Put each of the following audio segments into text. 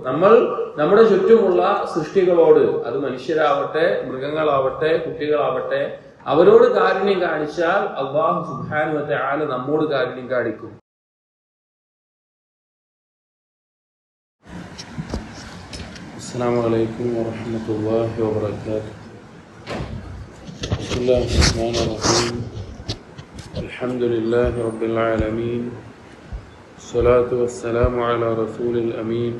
നമ്മൾ നമ്മുടെ ചുറ്റുമുള്ള സൃഷ്ടികളോട്, അത് മനുഷ്യരാവട്ടെ, മൃഗങ്ങളാവട്ടെ, കുട്ടികളാവട്ടെ, അവരോട് കാരുണ്യം കാണിച്ചാൽ അല്ലാഹു സുബ്ഹാനഹു വ തആല നമ്മോട് കാരുണ്യം കാണിക്കും. അസ്സലാമു അലൈക്കും വറഹ്മത്തുള്ളാഹി വബറകാതുഹു. ബിസ്മില്ലാഹിർ റഹ്മാനിർ റഹീം. അൽഹംദുലില്ലാഹി റബ്ബിൽ ആലമീൻ. അസ്സലാത്തു വസ്സലാമു അലാ റസൂലിൽ അമീൻ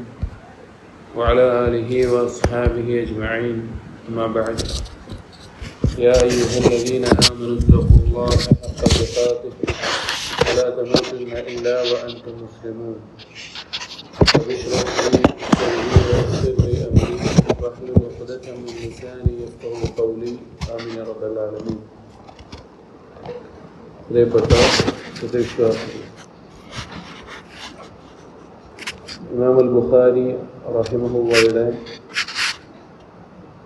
വഅലാ ആലിഹി വഅസ്ഹാബിഹി അജ്മഈൻ. അമ്മാ ബഅദ്. യാ അയ്യുഹല്ലദീന ആമനൂ ഇത്തഖുല്ലാഹ ഹഖ്ക തുഖാതിഹി വലാ തമൂതുന്ന ഇല്ലാ വഅൻതും മുസ്ലിമൂൻ. وبشرح لي صدري ويسر لي امري واحلل عقدة من لساني يفقهوا قولي. آمين يا رب العالمين. പ്രിയപ്പെട്ട സത്യവിശ്വാസികൾ, ഇമാം അൽ ബുഖാരി റഹിമഹുള്ളയുടെ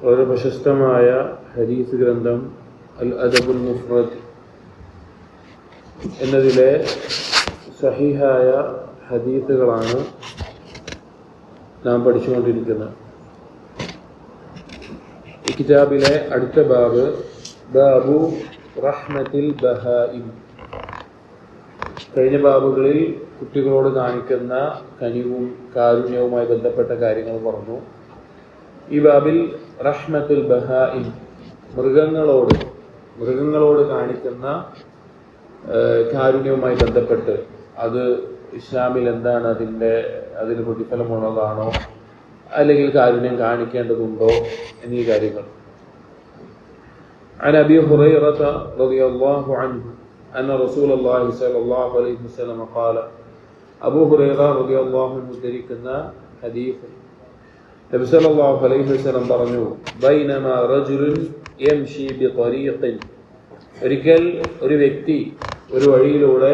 വളരെ പ്രശസ്തമായ ഹദീസ് ഗ്രന്ഥം അൽ അദബുൽ മുഫ്രദ് എന്നതിലെ സഹീഹായ ഹദീസുകളാണ് നാം പഠിച്ചുകൊണ്ടിരിക്കുന്നത്. ഈ കിതാബിലെ അടുത്ത ബാബ് ബാബു റഹ്മത്തിൽ ബഹായിം. കഴിഞ്ഞ ബാബുകളിൽ കുട്ടികളോട് കാണിക്കുന്ന കനിവും കാരുണ്യവുമായി ബന്ധപ്പെട്ട കാര്യങ്ങൾ പറഞ്ഞു. ഈ ബാബിൽ റഹ്മത്തുൽ ബഹായിം, മൃഗങ്ങളോട് കാണിക്കുന്ന കാരുണ്യവുമായി ബന്ധപ്പെട്ട് അത് ഇസ്ലാമിൽ എന്താണ്, അതിന് പ്രതിഫലമുള്ളതാണോ, അല്ലെങ്കിൽ കാരുണ്യം കാണിക്കേണ്ടതുണ്ടോ എന്നീ കാര്യങ്ങൾ. عن أبي هريرة رضي الله عنه أن رسول الله صلى الله عليه وسلم قال. أبو هريرة رضي الله عنه ധരിക്കുന്ന ഹദീസ്, നബി സല്ലല്ലാഹു അലൈഹി വസല്ലം പറഞ്ഞു, ബൈനമാ റജുലുൻ യംശി ബിതരീഖിൻ. ഒരിക്കൽ ഒരു വ്യക്തി ഒരു വഴിയിലൂടെ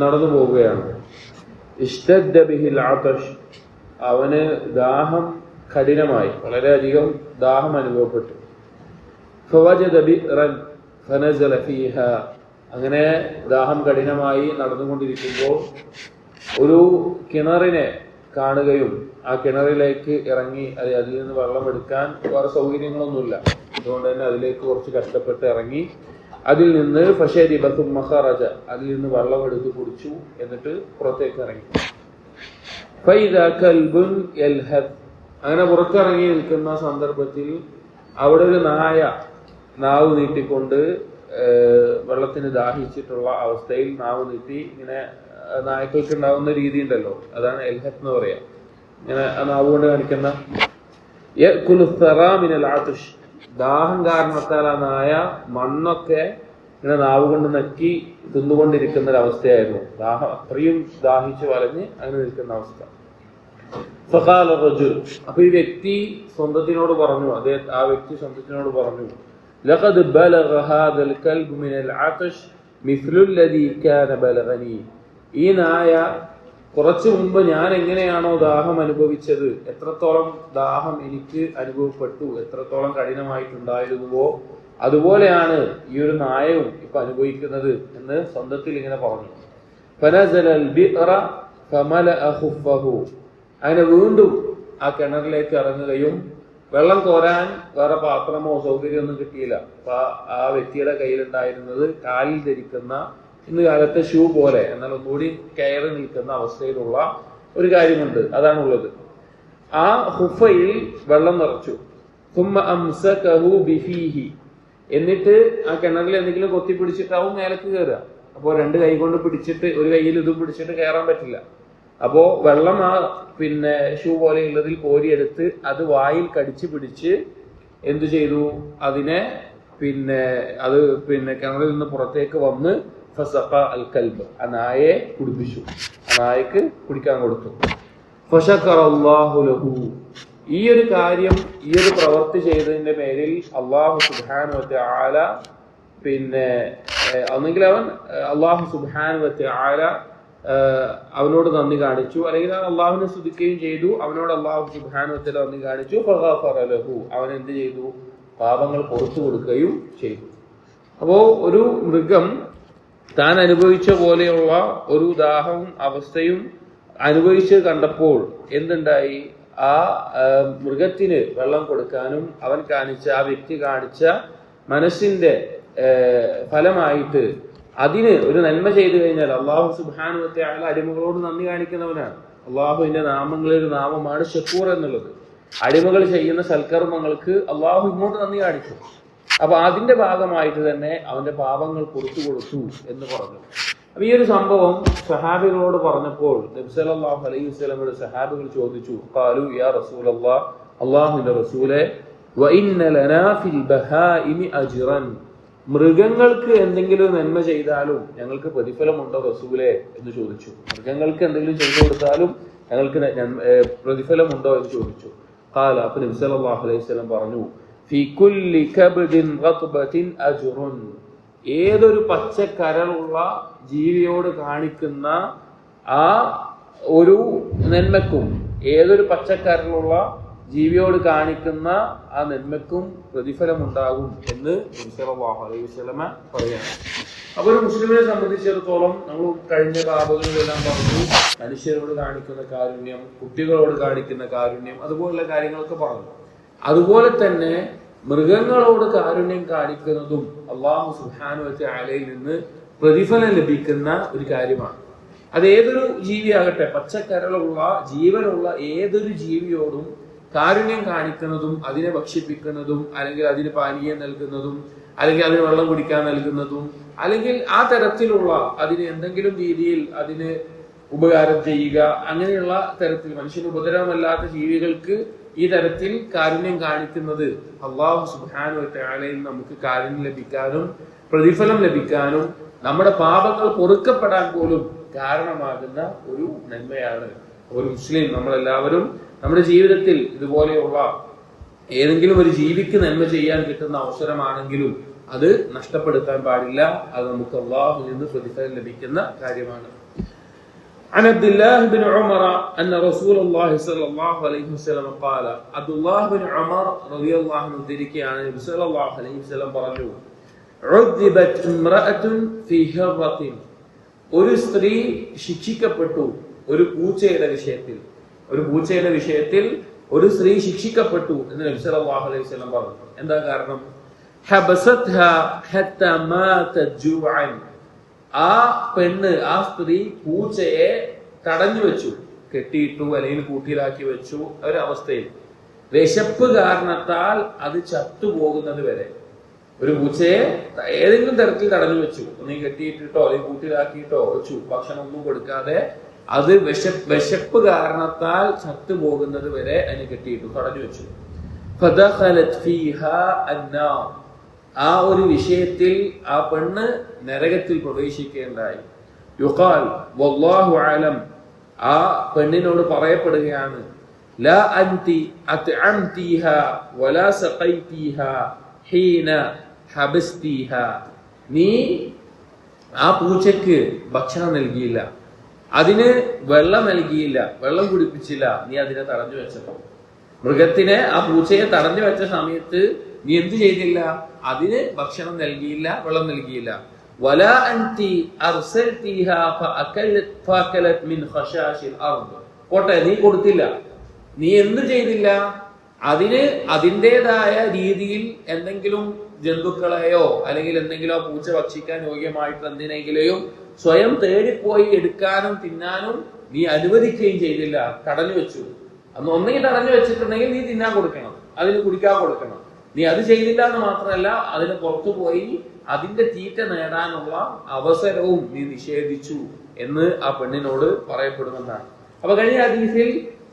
നടന്നു പോവുകയാണ്. ഇഷ്തദ്ദ ബിഹിൽ ആതഷ്. അവന് ദാഹം കഠിനമായി, വളരെയധികം ദാഹം അനുഭവപ്പെട്ടു. ഫവജദ ബിറൻ ഫനസല ഫീഹാ. അങ്ങനെ ദാഹം കഠിനമായി നടന്നുകൊണ്ടിരിക്കുമ്പോൾ ഒരു കിണറിനെ കാണുകയും ആ കിണറിലേക്ക് ഇറങ്ങി അതിൽ നിന്ന് വെള്ളം എടുക്കാൻ വേറെ സൗകര്യങ്ങളൊന്നുമില്ല. അതുകൊണ്ട് തന്നെ അതിലേക്ക് കുറച്ച് കഷ്ടപ്പെട്ട് ഇറങ്ങി അതിൽ നിന്ന് ഫശരിബ സുമ്മ ഖറജ, അതിൽ നിന്ന് വെള്ളം എടുത്ത് കുടിച്ചു, എന്നിട്ട് പുറത്തേക്ക് ഇറങ്ങി. ഫൈദാ കൽബുൻ യൽഹദ്. അങ്ങനെ പുറത്തിറങ്ങി നിൽക്കുന്ന സന്ദർഭത്തിൽ അവിടെ ഒരു നാവ് നീട്ടിക്കൊണ്ട് വെള്ളത്തിന് ദാഹിച്ചിട്ടുള്ള അവസ്ഥയിൽ നാവ് നീട്ടി ഇങ്ങനെ നായ്ക്കൾക്ക് ഉണ്ടാവുന്ന രീതി ഉണ്ടല്ലോ, അതാണ് എൽഹദ് എന്ന് പറയാം. ഇങ്ങനെ ആ നാവ് കൊണ്ട് കാണിക്കുന്ന യഅ്കുലു ഥറാ മിനൽ ആതിഷ്. ദാഹം കാരണത്താൽ ആ നായ മണ്ണൊക്കെ ഇങ്ങനെ നാവ് കൊണ്ട് നക്കി തിന്നുകൊണ്ടിരിക്കുന്ന ഒരവസ്ഥയായിരുന്നു. അത്രയും ദാഹിച്ചു വലഞ്ഞ് അങ്ങനെ നിൽക്കുന്ന അവസ്ഥ. ഫഖാല റജുൽ. അപ്പൊ ഈ വ്യക്തി സ്വന്തത്തിനോട് പറഞ്ഞു, ആ വ്യക്തി സ്വന്തത്തിനോട് പറഞ്ഞു, ലഖദ് ബലഗ ഹാദൽ കൽബ് മിനൽ ആതിഷ് മിസ്ലു അല്ലദീ കാന ബലഗനി. ഈ നായ കുറച്ചു മുമ്പ് ഞാൻ എങ്ങനെയാണോ ദാഹം അനുഭവിച്ചത്, എത്രത്തോളം ദാഹം എനിക്ക് അനുഭവപ്പെട്ടു, എത്രത്തോളം കഠിനമായിട്ടുണ്ടായിരുന്നുവോ അതുപോലെയാണ് ഈ ഒരു നായവും ഇപ്പൊ അനുഭവിക്കുന്നത് എന്ന് സ്വന്തത്തിൽ ഇങ്ങനെ പറഞ്ഞു. ഫനസലൽ ബിഅറ ഫമലഅ ഖുഫഹു. അങ്ങനെ വീണ്ടും ആ കിണറിലേക്ക് ഇറങ്ങുകയും വെള്ളം കോരാൻ വേറെ പാത്രമോ സൗകര്യമൊന്നും കിട്ടിയില്ല. അപ്പൊ ആ വ്യക്തിയുടെ കയ്യിലുണ്ടായിരുന്നത് കാലിൽ ധരിക്കുന്ന ഇന്ന് കാലത്തെ ഷൂ പോലെ, എന്നാൽ ഒന്നുകൂടി കയറി നിൽക്കുന്ന അവസ്ഥയിലുള്ള ഒരു കാര്യമുണ്ട്, അതാണുള്ളത്. ആ ഹുഫയിൽ വെള്ളം നിറച്ചു. സുമ്മ അംസകഹു ബിഫീഹി. എന്നിട്ട് ആ കിണറിൽ എന്തെങ്കിലും കൊത്തി പിടിച്ചിട്ടാവും മേലേക്ക് കയറുക. അപ്പോൾ രണ്ട് കൈ കൊണ്ട് പിടിച്ചിട്ട്, ഒരു കയ്യിൽ ഇതും പിടിച്ചിട്ട് കയറാൻ പറ്റില്ല. അപ്പോ വെള്ളം ആ ഷൂ പോലെയുള്ളതിൽ കോരിയെടുത്ത് അത് വായിൽ കടിച്ചു പിടിച്ച് എന്തു ചെയ്തു, അതിനെ അത് കിണറിൽ നിന്ന് പുറത്തേക്ക് വന്ന് ഫസഖ അൽ കൽബ്. ആ നായയെ കുടിപ്പിച്ചു, ആ നായക്ക് കുടിക്കാൻ കൊടുത്തു. ഫശക്കറല്ലാഹു ലഹു. ഈ ഒരു കാര്യം, ഈ ഒരു പ്രവൃത്തി ചെയ്തതിന്റെ പേരിൽ അല്ലാഹു സുബ്ഹാനഹു വ തആല ഒന്നെങ്കിൽ അവൻ അല്ലാഹു സുബ്ഹാനഹു വ തആല അവനോട് നന്ദി കാണിച്ചു, അല്ലെങ്കിൽ അള്ളാഹുവിനെ സ്തുതിക്കുകയും ചെയ്തു. അവനോട് അല്ലാഹു സുബ്ഹാനഹു വ തആല നന്ദി കാണിച്ചു. ഫഗഫറ ലഹു. അവൻ എന്ത് ചെയ്തു, പാപങ്ങൾ പുറത്തു കൊടുക്കുകയും ചെയ്തു. അപ്പോ ഒരു മൃഗം താൻ അനുഭവിച്ച പോലെയുള്ള ഒരു ദാഹവും അവസ്ഥയും അനുഭവിച്ച് കണ്ടപ്പോൾ എന്തുണ്ടായി? ആ മൃഗത്തിന് വെള്ളം കൊടുക്കാനും ആ വ്യക്തി കാണിച്ച മനസ്സിന്റെ ഫലമായിട്ട് അതിന് ഒരു നന്മ ചെയ്തു കഴിഞ്ഞാൽ അള്ളാഹു സുബ്ഹാനഹു വ തആല അടിമകളോട് നന്ദി കാണിക്കുന്നവനാണ്. അള്ളാഹുവിന്റെ നാമങ്ങളിൽ ഒരു നാമമാണ് ഷക്കൂർ എന്നുള്ളത്. അടിമകൾ ചെയ്യുന്ന സൽക്കർമ്മങ്ങൾക്ക് അള്ളാഹു ഇങ്ങോട്ട് നന്ദി കാണിക്കും. അപ്പൊ അതിന്റെ ഭാഗമായിട്ട് തന്നെ അവന്റെ പാപങ്ങൾ പുറത്തു കൊടുത്തു എന്ന് പറഞ്ഞു. അപ്പൊ ഈ ഒരു സംഭവം സഹാബികളോട് പറഞ്ഞപ്പോൾ നബി സല്ലല്ലാഹു അലൈഹി വസല്ലമയുടെ സഹാബികൾ ചോദിച്ചു, ഖാലു യാ റസൂലല്ലാഹ്, അല്ലാഹുവിന്റെ റസൂലേ, വഇന്ന ലനാ ഫിൽ ബഹാഇമി അജ്റൻ, മൃഗങ്ങൾക്ക് എന്തെങ്കിലും നന്മ ചെയ്താലും ഞങ്ങൾക്ക് പ്രതിഫലമുണ്ടോ റസൂലേ എന്ന് ചോദിച്ചു. മൃഗങ്ങൾക്ക് എന്തെങ്കിലും ചെയ്തു കൊടുത്താലും ഞങ്ങൾക്ക് പ്രതിഫലമുണ്ടോ എന്ന് ചോദിച്ചു. ഖാല, അപ്പൊ നബി സല്ലല്ലാഹു അലൈഹി വസല്ലം പറഞ്ഞു, ഫി കുല്ലി കബ്ദിൻ റത്ബത്തിൻ അജ്റുൻ, ഏതൊരു പച്ചക്കരളുള്ള ജീവിയോട് കാണിക്കുന്ന ആ ഒരു നന്മക്കും, ഏതൊരു പച്ചക്കരളുള്ള ജീവിയോട് കാണിക്കുന്ന ആ നന്മക്കും പ്രതിഫലമുണ്ടാകും എന്ന് നബി സല്ലല്ലാഹു അലൈഹി വസല്ലമ പറയാണ്. അപ്പൊ ഒരു മുസ്ലിമിനെ സംബന്ധിച്ചിടത്തോളം നമ്മൾ കഴിഞ്ഞ ബാബുകളിലെല്ലാം പറഞ്ഞു, മനുഷ്യരോട് കാണിക്കുന്ന കാരുണ്യം, കുട്ടികളോട് കാണിക്കുന്ന കാരുണ്യം, അതുപോലുള്ള കാര്യങ്ങളൊക്കെ പറഞ്ഞു. അതുപോലെ തന്നെ മൃഗങ്ങളോട് കാരുണ്യം കാണിക്കുന്നതും അല്ലാഹു സുബ്ഹാനഹു വ തആലയിൽ നിന്ന് പ്രതിഫലം ലഭിക്കുന്ന ഒരു കാര്യമാണ്. അത് ഏതൊരു ജീവിയാകട്ടെ, പച്ചക്കരളുള്ള ജീവനുള്ള ഏതൊരു ജീവിയോടും കാരുണ്യം കാണിക്കുന്നതും അതിനെ ഭക്ഷിപ്പിക്കുന്നതും അല്ലെങ്കിൽ അതിന് പാനീയം നൽകുന്നതും അല്ലെങ്കിൽ അതിന് വെള്ളം കുടിക്കാൻ നൽകുന്നതും അല്ലെങ്കിൽ ആ തരത്തിലുള്ള അതിന് എന്തെങ്കിലും രീതിയിൽ അതിന് ഉപകാരം ചെയ്യുക, അങ്ങനെയുള്ള തരത്തിൽ മനുഷ്യന് ഉപദ്രവമല്ലാത്ത ജീവികൾക്ക് ഈ തരത്തിൽ കാരുണ്യം കാണിക്കുന്നത് അല്ലാഹു സുബ്ഹാനഹു വ തആലയിൽ നമുക്ക് കാരുണ്യം ലഭിക്കാനും പ്രതിഫലം ലഭിക്കാനും നമ്മുടെ പാപങ്ങൾ പൊറുക്കപ്പെടാൻ പോലും കാരണമാകുന്ന ഒരു നന്മയാണ്. ഒരു മുസ്ലിം നമ്മളെല്ലാവരും നമ്മുടെ ജീവിതത്തിൽ ഇതുപോലെയുള്ള ഏതെങ്കിലും ഒരു ജീവിക്ക് നന്മ ചെയ്യാൻ കിട്ടുന്ന അവസരമാണെങ്കിലും അത് നഷ്ടപ്പെടുത്താൻ പാടില്ല. അത് നമുക്ക് അല്ലാഹുവിൽ നിന്ന് പ്രതിഫലം ലഭിക്കുന്ന കാര്യമാണ്. عن عبد الله بن عمر أن رسول الله صلى الله عليه وسلم قال, عبد الله بن عمر رضي الله عنه ذكران النبي صلى الله عليه وسلم പറഞ്ഞു, عذبت امرأة في هرة, ഒരു സ്ത്രീ ശിക്ഷിക്കപ്പെട്ടു ഒരു പൂച്ചയുടെ വിഷയത്തിൽ ഒരു സ്ത്രീ ശിക്ഷിക്കപ്പെട്ടു എന്ന് നബി സല്ലല്ലാഹു അലൈഹി വസല്ലം പറഞ്ഞു. എന്താ കാരണം? ഹബസത്ഹാ ഹത്താ മാതത് ജൂഅൻ, ആ പെണ്ണ്, ആ സ്ത്രീ പൂച്ചയെ തടഞ്ഞു വെച്ചു, കെട്ടിയിട്ടു അല്ലെങ്കിൽ കൂട്ടിലാക്കി വെച്ചു ഒരവസ്ഥയിൽ. വിശപ്പ് കാരണത്താൽ അത് ചത്തുപോകുന്നത് വരെ. ഒരു പൂച്ചയെ ഏതെങ്കിലും തരത്തിൽ തടഞ്ഞു വെച്ചു, ഒന്നെങ്കിൽ കെട്ടിയിട്ടിട്ടോ അല്ലെങ്കിൽ കൂട്ടിലാക്കിയിട്ടോ വെച്ചു, ഭക്ഷണം ഒന്നും കൊടുക്കാതെ അത് വിശപ്പ് കാരണത്താൽ ചത്തുപോകുന്നത് വരെ അതിന് കെട്ടിയിട്ടു, തടഞ്ഞു വെച്ചു. ഫദഖലത് ഫീഹാ അന്നാർ, ആ ഒരു വിഷയത്തിൽ ആ പെണ്ണ് നരകത്തിൽ പ്രവേശിക്കേണ്ടായി. യുഖാൽ വല്ലാഹു അലം, ആ പെണ്ണിനോട് പറയപ്പെടുകയാണ്, ലാ അൻതി അത്അംതിഹാ വലാ സഖൈതിഹാ ഹീന ഹബസ്തിഹാ, നീ ആ പൂച്ചയ്ക്ക് ഭക്ഷണം നൽകിയില്ല, അതിന് വെള്ളം നൽകിയില്ല, വെള്ളം കുടിപ്പിച്ചില്ല, നീ അതിനെ തടഞ്ഞു വെച്ചപ്പോ. മൃഗത്തിനെ, ആ പൂച്ചയെ തടഞ്ഞു വെച്ച സമയത്ത് നീ എന്തു ചെയ്തില്ല? അതിന് ഭക്ഷണം നൽകിയില്ല, വെള്ളം നൽകിയില്ല. വലാ അൻതി അർസൽതിഹാ ഫഅകലത് മിൻ ഖശാശിൽ അർദ്, പോട്ടെ, നീ കൊടുത്തില്ല, നീ എന്തു ചെയ്തില്ല? അതിന് അതിൻ്റെതായ രീതിയിൽ എന്തെങ്കിലും ജന്തുക്കളെയോ അല്ലെങ്കിൽ എന്തെങ്കിലും ആ പൂച്ച ഭക്ഷിക്കാൻ യോഗ്യമായിട്ട് എന്തിനെങ്കിലെയും സ്വയം തേടിപ്പോയി എടുക്കാനും തിന്നാനും നീ അനുവദിക്കുകയും ചെയ്തില്ല, തടഞ്ഞു വെച്ചു. അന്ന് ഒന്നെങ്കിൽ തടഞ്ഞു വെച്ചിട്ടുണ്ടെങ്കിൽ നീ തിന്നാൻ കൊടുക്കണം, അതിന് കുടിക്കാൻ കൊടുക്കണം. നീ അത് ചെയ്തില്ല എന്ന് മാത്രമല്ല, അതിന് പുറത്തു പോയി അതിന്റെ തീറ്റ നേടാനുള്ള അവസരവും നീ നിഷേധിച്ചു എന്ന് ആ പെണ്ണിനോട് പറയപ്പെടുമെന്നാണ്. അപ്പൊ കഴിഞ്ഞ ഹദീസിൽ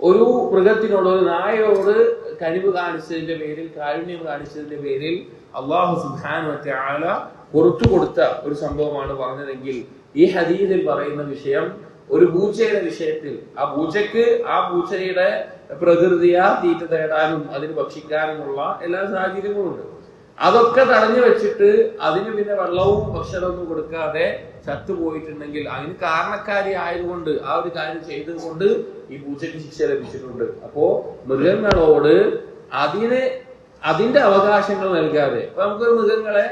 ഒരു മൃഗത്തിനോട്, ഒരു നായയോട് കനിവ് കാണിച്ചതിന്റെ പേരിൽ, കാരുണ്യം കാണിച്ചതിന്റെ പേരിൽ അല്ലാഹു സുബ്ഹാനഹു വ തആല പുറത്തു കൊടുത്ത ഒരു സംഭവമാണ് പറഞ്ഞതെങ്കിൽ, ഈ ഹദീസിൽ പറയുന്ന വിഷയം ഒരു പൂച്ചയുടെ വിഷയത്തിൽ, ആ പൂച്ചയ്ക്ക് ആ പൂച്ചയുടെ പ്രകൃതിയാ തീറ്റ തേടാനും അതിന് ഭക്ഷിക്കാനുമുള്ള എല്ലാ സാഹചര്യങ്ങളും ഉണ്ട്. അതൊക്കെ തടഞ്ഞു വെച്ചിട്ട് അതിന് പിന്നെ വെള്ളവും ഭക്ഷണവും കൊടുക്കാതെ ചത്തുപോയിട്ടുണ്ടെങ്കിൽ അതിന് കാരണക്കാരി ആയതുകൊണ്ട്, ആ ഒരു കാര്യം ചെയ്തതുകൊണ്ട് ഈ പൂച്ചയ്ക്ക് ശിക്ഷ ലഭിച്ചിട്ടുണ്ട്. അപ്പോ മൃഗങ്ങളോട് അതിന്റെ അവകാശങ്ങൾ നൽകാതെ, ഇപ്പൊ നമുക്ക് മൃഗങ്ങളെ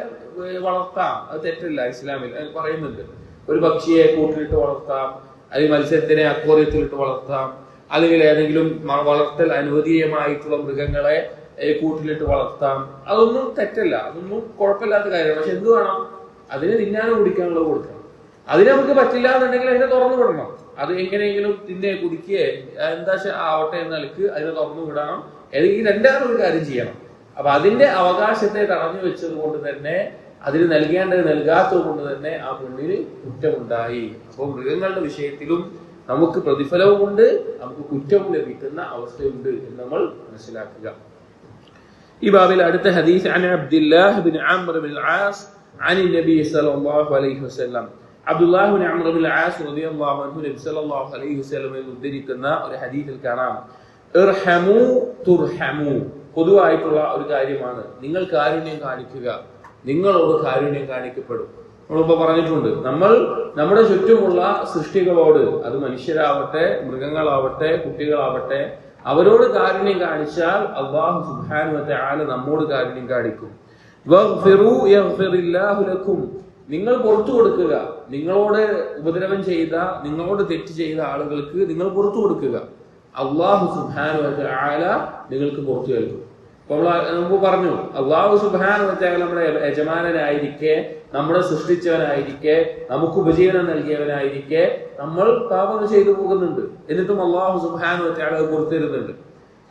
വളർത്താം, അത് തെറ്റില്ല, ഇസ്ലാമിൽ പറയുന്നുണ്ട്. ഒരു പക്ഷിയെ കൂട്ടിലിട്ട് വളർത്താം, അല്ലെങ്കിൽ മത്സ്യത്തിനെ അക്വേറിയത്തിലിട്ട് വളർത്താം, അല്ലെങ്കിൽ ഏതെങ്കിലും വളർത്തൽ അനുവദീയമായിട്ടുള്ള മൃഗങ്ങളെ കൂട്ടിലിട്ട് വളർത്താം. അതൊന്നും തെറ്റല്ല, അതൊന്നും കുഴപ്പമില്ലാത്ത കാര്യമാണ്. പക്ഷെ എന്ത് വേണം? അതിന് തിന്നാനോ കുടിക്കാനുള്ളത് കൊടുക്കണം. അതിന് നമുക്ക് പറ്റില്ല എന്നുണ്ടെങ്കിൽ അതിനെ തുറന്നു വിടണം. അത് എങ്ങനെയെങ്കിലും തിന്നെ കുടിക്കുകയെ എന്താ ആവട്ടെ എന്ന നിലക്ക് അതിനെ തുറന്നു വിടണം. ഏതെങ്കിലും രണ്ടാമത് ഒരു കാര്യം ചെയ്യണം. അപ്പൊ അതിന്റെ അവകാശത്തെ തടഞ്ഞു വെച്ചത് കൊണ്ട് തന്നെ, അതിന് നൽകേണ്ടത് നൽകാത്തത് കൊണ്ട് തന്നെ ആ പെണ്ണിന് കുറ്റമുണ്ടായി. അപ്പോൾ മൃഗങ്ങളുടെ വിഷയത്തിലും നമുക്ക് പ്രതിഫലവുമുണ്ട്, നമുക്ക് കുറ്റവും ലഭിക്കുന്ന അവസ്ഥയുണ്ട് എന്ന് നമ്മൾ മനസ്സിലാക്കുക. ഈ ബാബിൽ അടുത്ത ഹദീസ് അൻ Abdullah bin Amr bin As عن النبي صلى الله عليه وسلم. Abdullah bin Amr bin As റളിയല്ലാഹു അൻഹു നബി സല്ലല്ലാഹു അലൈഹി വസല്ലമയിൽ ഉദ്ധരിക്കുന്ന ഒരു ഹദീസിൽ കാണാം, ഇർഹമു തുർഹമു. പൊതുവായിട്ടുള്ള ഒരു കാര്യമാണ്, നിങ്ങൾ കാരുണ്യം കാണിക്കുക, നിങ്ങളോട് കാരുണ്യം കാണിക്കപ്പെടും. നമ്മളിപ്പോ പറഞ്ഞിട്ടുണ്ട്, നമ്മൾ നമ്മുടെ ചുറ്റുമുള്ള സൃഷ്ടികളോട്, അത് മനുഷ്യരാവട്ടെ, മൃഗങ്ങളാവട്ടെ, കുട്ടികളാവട്ടെ, അവരോട് കാരുണ്യം കാണിച്ചാൽ അല്ലാഹു സുബ്ഹാനഹു വ തആല നമ്മോട് കാരുണ്യം കാണിക്കും. വഗ്ഫിറു യഗ്ഫിറില്ലാഹു ലക്കും. നിങ്ങൾ പുറത്തു കൊടുക്കുക, നിങ്ങളോട് ഉപദ്രവം ചെയ്ത, നിങ്ങളോട് തെറ്റ് ചെയ്ത ആളുകൾക്ക് നിങ്ങൾ പുറത്തു കൊടുക്കുക, അല്ലാഹു സുബ്ഹാനഹു വ തആല നിങ്ങൾക്ക് പുറത്തു നൽകും. അപ്പൊ നമ്മൾ പറഞ്ഞു, അല്ലാഹു സുബ്ഹാനഹു വ തആല നമ്മുടെ യജമാനനായിരിക്കെ, നമ്മളെ സൃഷ്ടിച്ചവനായിരിക്കെ, നമുക്ക് ഉപജീവനം നൽകിയവനായിരിക്കെ നമ്മൾ പാപങ്ങൾ ചെയ്തു പോകുന്നുണ്ട്. എന്നിട്ടും അല്ലാഹു സുബ്ഹാനഹു വ തആല പുറത്തു തരുന്നുണ്ട്.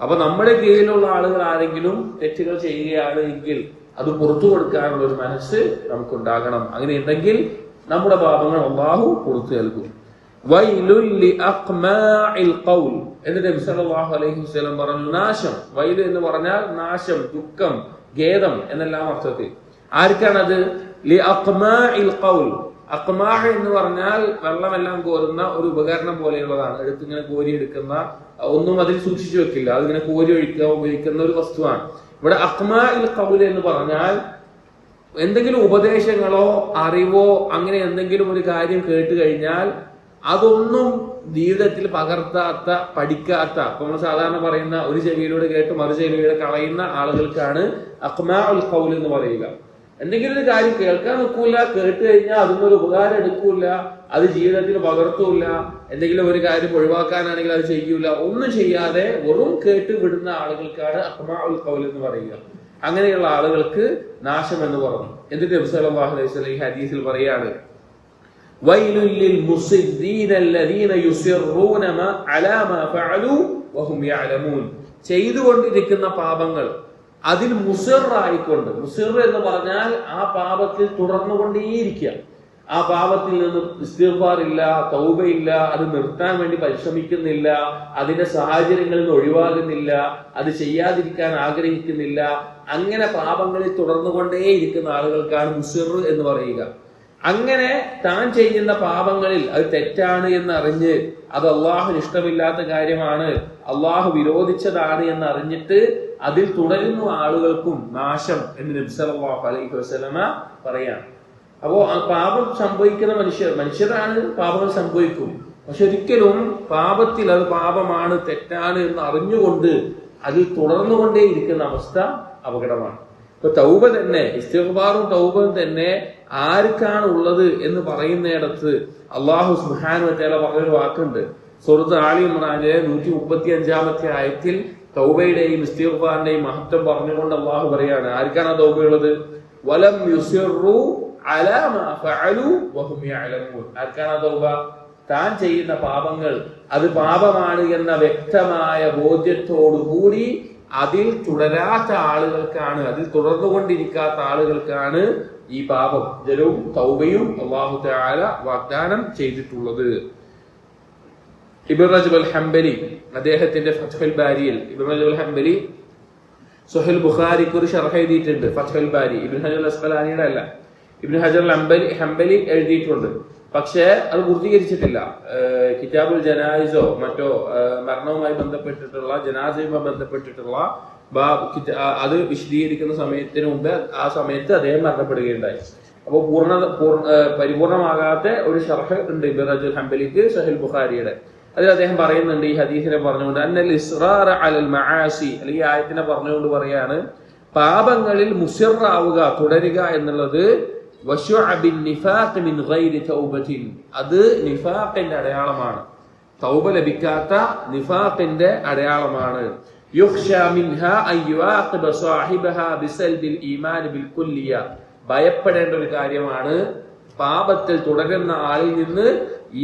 അപ്പൊ നമ്മുടെ കീഴിലുള്ള ആളുകൾ ആരെങ്കിലും തെറ്റുകൾ ചെയ്യുകയാണ് എങ്കിൽ അത് പുറത്തു കൊടുക്കാനുള്ള ഒരു മനസ്സ് നമുക്കുണ്ടാകണം. അങ്ങനെ ഉണ്ടെങ്കിൽ നമ്മുടെ പാപങ്ങൾ അല്ലാഹു പുറത്തു നൽകും. വൈലുൽ ലിഅഖ്മാഇൽ ഖൗൽ എന്ന് നബി സല്ലല്ലാഹു അലൈഹി വസല്ലം പറഞ്ഞു. നാശം, വൈൽ എന്ന് പറഞ്ഞാൽ നാശം, ദുഃഖം, ഖേദം എന്നെല്ലാം അർത്ഥത്തിൽ. ആർക്കാണത്? ലിഅഖ്മാഇൽ ഖൗൽ. അഖ്മാ എന്ന് പറഞ്ഞാൽ വെള്ളമെല്ലാം കോരുന്ന ഒരു ഉപകരണം പോലെയുള്ളതാണ്. എടുത്തിങ്ങനെ കോരിയെടുക്കുന്ന, ഒന്നും അതിൽ സൂക്ഷിച്ചു വെക്കില്ല, അതിങ്ങനെ കോരി ഒഴിക്കാൻ ഉപയോഗിക്കുന്ന ഒരു വസ്തുവാണ്. ഇവിടെ അഖ്മാഇൽ ഖൗൽ എന്ന് പറഞ്ഞാൽ എന്തെങ്കിലും ഉപദേശങ്ങളോ അറിവോ അങ്ങനെ എന്തെങ്കിലും ഒരു കാര്യം കേട്ട് കഴിഞ്ഞാൽ അതൊന്നും ജീവിതത്തിൽ പകർത്താത്ത, പഠിക്കാത്ത, ഇപ്പൊ നമ്മൾ സാധാരണ പറയുന്ന ഒരു ചെവിയിലൂടെ കേട്ട് മറു ചെവിയിലൂടെ കളയുന്ന ആളുകൾക്കാണ് അഖ്മാഉൽ ഖൗൽ എന്ന് പറയുക. എന്തെങ്കിലും ഒരു കാര്യം കേൾക്കാൻ നിൽക്കൂല, കേട്ട് കഴിഞ്ഞാൽ അതൊന്നൊരു ഉപകാരം എടുക്കൂല, അത് ജീവിതത്തിൽ പകർത്തൂല, എന്തെങ്കിലും ഒരു കാര്യം ഒഴിവാക്കാനാണെങ്കിൽ അത് ചെയ്യൂല, ഒന്നും ചെയ്യാതെ വെറും കേട്ട് വിടുന്ന ആളുകൾക്കാണ് അഖ്മാഉൽ ഖൗൽ എന്ന് പറയുക. അങ്ങനെയുള്ള ആളുകൾക്ക് നാശം എന്ന് പറഞ്ഞു. എന്നിട്ട് നബി സല്ലല്ലാഹു അലൈഹി വസല്ലം ഈ ഹദീസിൽ പറയാണ്, വൈലുൽ ലിൽ മുസിദ്ദീന അല്ലദീന യുസിറൂന അലാ മാ ഫഅലു വഹും യഅലമൂൻ. ചെയ്തുകൊണ്ടിരിക്കുന്ന പാപങ്ങൾ അതിൽ മുസിറായിക്കൊണ്ട്, മുസിർ എന്ന് പറഞ്ഞാൽ ആ പാപത്തിൽ തുടർന്നുകൊണ്ടേയിരിക്കുക, ആ പാപത്തിൽ നിന്ന് ഇസ്തിഗ്ഫാർ ഇല്ല, തൗബയില്ല, അത് നിർത്താൻ വേണ്ടി പരിശ്രമിക്കുന്നില്ല, അതിന്റെ സാഹചര്യങ്ങളിൽ നിന്ന് ഒഴിവാകുന്നില്ല, അത് ചെയ്യാതിരിക്കാൻ ആഗ്രഹിക്കുന്നില്ല, അങ്ങനെ പാപങ്ങളിൽ തുടർന്നുകൊണ്ടേയിരിക്കുന്ന ആളുകൾക്കാണ് മുസിർ എന്ന് പറയുക. അങ്ങനെ താൻ ചെയ്യുന്ന പാപങ്ങളിൽ അത് തെറ്റാണ് എന്ന് അറിഞ്ഞ്, അത് അള്ളാഹുവിന് ഇഷ്ടമില്ലാത്ത കാര്യമാണ്, അള്ളാഹു വിരോധിച്ചതാണ് എന്ന് അറിഞ്ഞിട്ട് അതിൽ തുടരുന്ന ആളുകൾക്കും നാശം എന്ന് നബി സല്ലല്ലാഹു അലൈഹി വസല്ലമ പറയാണ്. അപ്പോ ആ പാപം സംഭവിക്കുന്ന മനുഷ്യരാണ്, പാപങ്ങൾ സംഭവിക്കും. പക്ഷെ ഒരിക്കലും പാപത്തിൽ അത് പാപമാണ്, തെറ്റാണ് എന്ന് അറിഞ്ഞുകൊണ്ട് അതിൽ തുടർന്നുകൊണ്ടേ ഇരിക്കുന്ന അവസ്ഥ അപകടമാണ്. ഇപ്പൊ തൗബ തന്നെ, ഇസ്തിഗ്ഫാറും തൗബയും തന്നെ ആർക്കാണ് ഉള്ളത് എന്ന് പറയുന്നിടത്ത് അല്ലാഹു സുബ്ഹാനഹു വ തആല പറഞ്ഞൊരു വാക്കുണ്ട്. സൂറത്ത് ആലി ഇംറാനിലെ 135-ാമത്തെ ആയത്തിൽ തൗബയുടെയും ഇസ്തിഗ്ഫാറിന്റെയും മഹത്വം പറഞ്ഞുകൊണ്ട് അല്ലാഹു പറയാണ്, ആർക്കാണ് ആ തൗബയുള്ളത്? വലം യുസിറു അലാ മാ ഫഅലു വഹും യഅലമൂൻ. ആർക്കാണ് ആ തൗബ? താൻ ചെയ്യുന്ന പാപങ്ങൾ അത് പാപമാണ് എന്ന വ്യക്തമായ ബോധ്യത്തോടുകൂടി അതിൽ തുടരാത്ത ആളുകൾക്കാണ്, അതിൽ തുടർന്നുകൊണ്ടിരിക്കാത്ത ആളുകൾക്കാണ് ഈ പാപം ജലവും തൗബയും അല്ലാഹു തആല വാഗ്ദാനം ചെയ്തിട്ടുള്ളത്. ഇബ്നു റജബ് അൽ ഹംബലി അദ്ദേഹത്തിന്റെ ഫത്ഹുൽ ബാരിയിൽ, ഇബ്നു റജബ് അൽ ഹംബലി സ്വഹീഹ് ബുഖാരിക്ക് ഒരു ശർഹ് എഴുതിയിട്ടുണ്ട്. ഫത്ഹുൽ ബാരി ഇബ്നു ഹജർ അൽ അസ്ഖലാനിയുടെ അല്ല, ഇബ്നു ഹജർ അൽ ഹംബലി എഴുതിയിട്ടുണ്ട്. പക്ഷേ അത് പൂർത്തീകരിച്ചിട്ടില്ല. കിതാബുൽ ജനായിസോ മറ്റോ മരണവുമായി ബന്ധപ്പെട്ടിട്ടുള്ള, ജനാസയുമായി ബന്ധപ്പെട്ടിട്ടുള്ള അത് വിശദീകരിക്കുന്ന സമയത്തിന് മുമ്പ് ആ സമയത്ത് അദ്ദേഹം മരണപ്പെടുകയുണ്ടായി. അപ്പോൾ പരിപൂർണമാകാത്ത ഒരു ശർഹ് ഉണ്ട് ഇബ്നു റജബ് അൽ ഹംബലിക്ക് സ്വഹീഹ് ബുഖാരിയുടെ. അതിൽ അദ്ദേഹം പറയുന്നുണ്ട്, ഈ ഹദീസിനെ പറഞ്ഞുകൊണ്ട്, അന്നൽ ഇസ്റാറ അലൽ മആസി, അല്ലെങ്കിൽ ഈ ആയത്തിനെ പറഞ്ഞുകൊണ്ട് പറയാണ്, പാപങ്ങളിൽ മുസിറാവുക, തുടരുക എന്നുള്ളത് വശുഅബിൻ നിഫാഖ് മിൻ ഗൈരി തൗബത്തിൻ, അത് നിഫാഖിന്റെ അടയാളമാണ്, തൗബ ലഭിക്കാത്ത നിഫാഖിന്റെ അടയാളമാണ്. യുഖ്ശാ മിൻഹാ അൻ യുആഖിബ സാഹിബഹാ ബിസൽബിൽ ഈമാൻ ബിൽ കുല്ലിയ, ഭയപ്പെടേണ്ട ഒരു കാര്യമാണ് പാപത്തിൽ തുടരുന്ന ആളിൽ നിന്ന്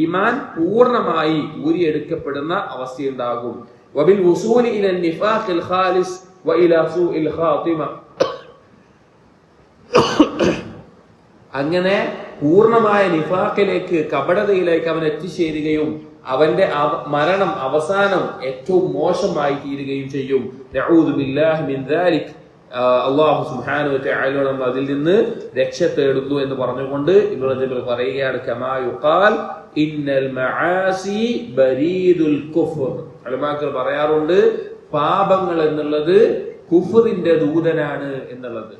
ഈമാൻ പൂർണ്ണമായി ഊരിയെടുക്കപ്പെടുന്ന അവസ്ഥയുണ്ടാകും. വബിൽ വുസൂലി ഇലൻ നിഫാഖിൽ ഖാലിസ് വഇലാ സൂഇൽ ഖാതിമ, അങ്ങനെ പൂർണ്ണമായ നിഫാഖിലേക്ക്, കപടതയിലേക്ക് അവൻ എത്തിച്ചേരുകയും അവന്റെ മരണം അവസാനം ഏറ്റവും മോശമായി തീരുകയും ചെയ്യും. നഊദു ബില്ലാഹി മിൻ ദാലിക്, അല്ലാഹു സുബ്ഹാനഹു വ തആല നമ്മൾ അതിൽ നിന്ന് രക്ഷ തേടുന്നു എന്ന് പറഞ്ഞുകൊണ്ട് ഇബ്നു റജബ് പറയുകയാണ്, കമാ യുഖാൽ ഇന്നൽ മആസി ബരീദുൽ കുഫർ. ഉലമാക്കൾ പറയാറുണ്ട് പാപങ്ങൾ എന്നുള്ളത് കുഫറിന്റെ ദൂതനാണ് എന്നുള്ളത്.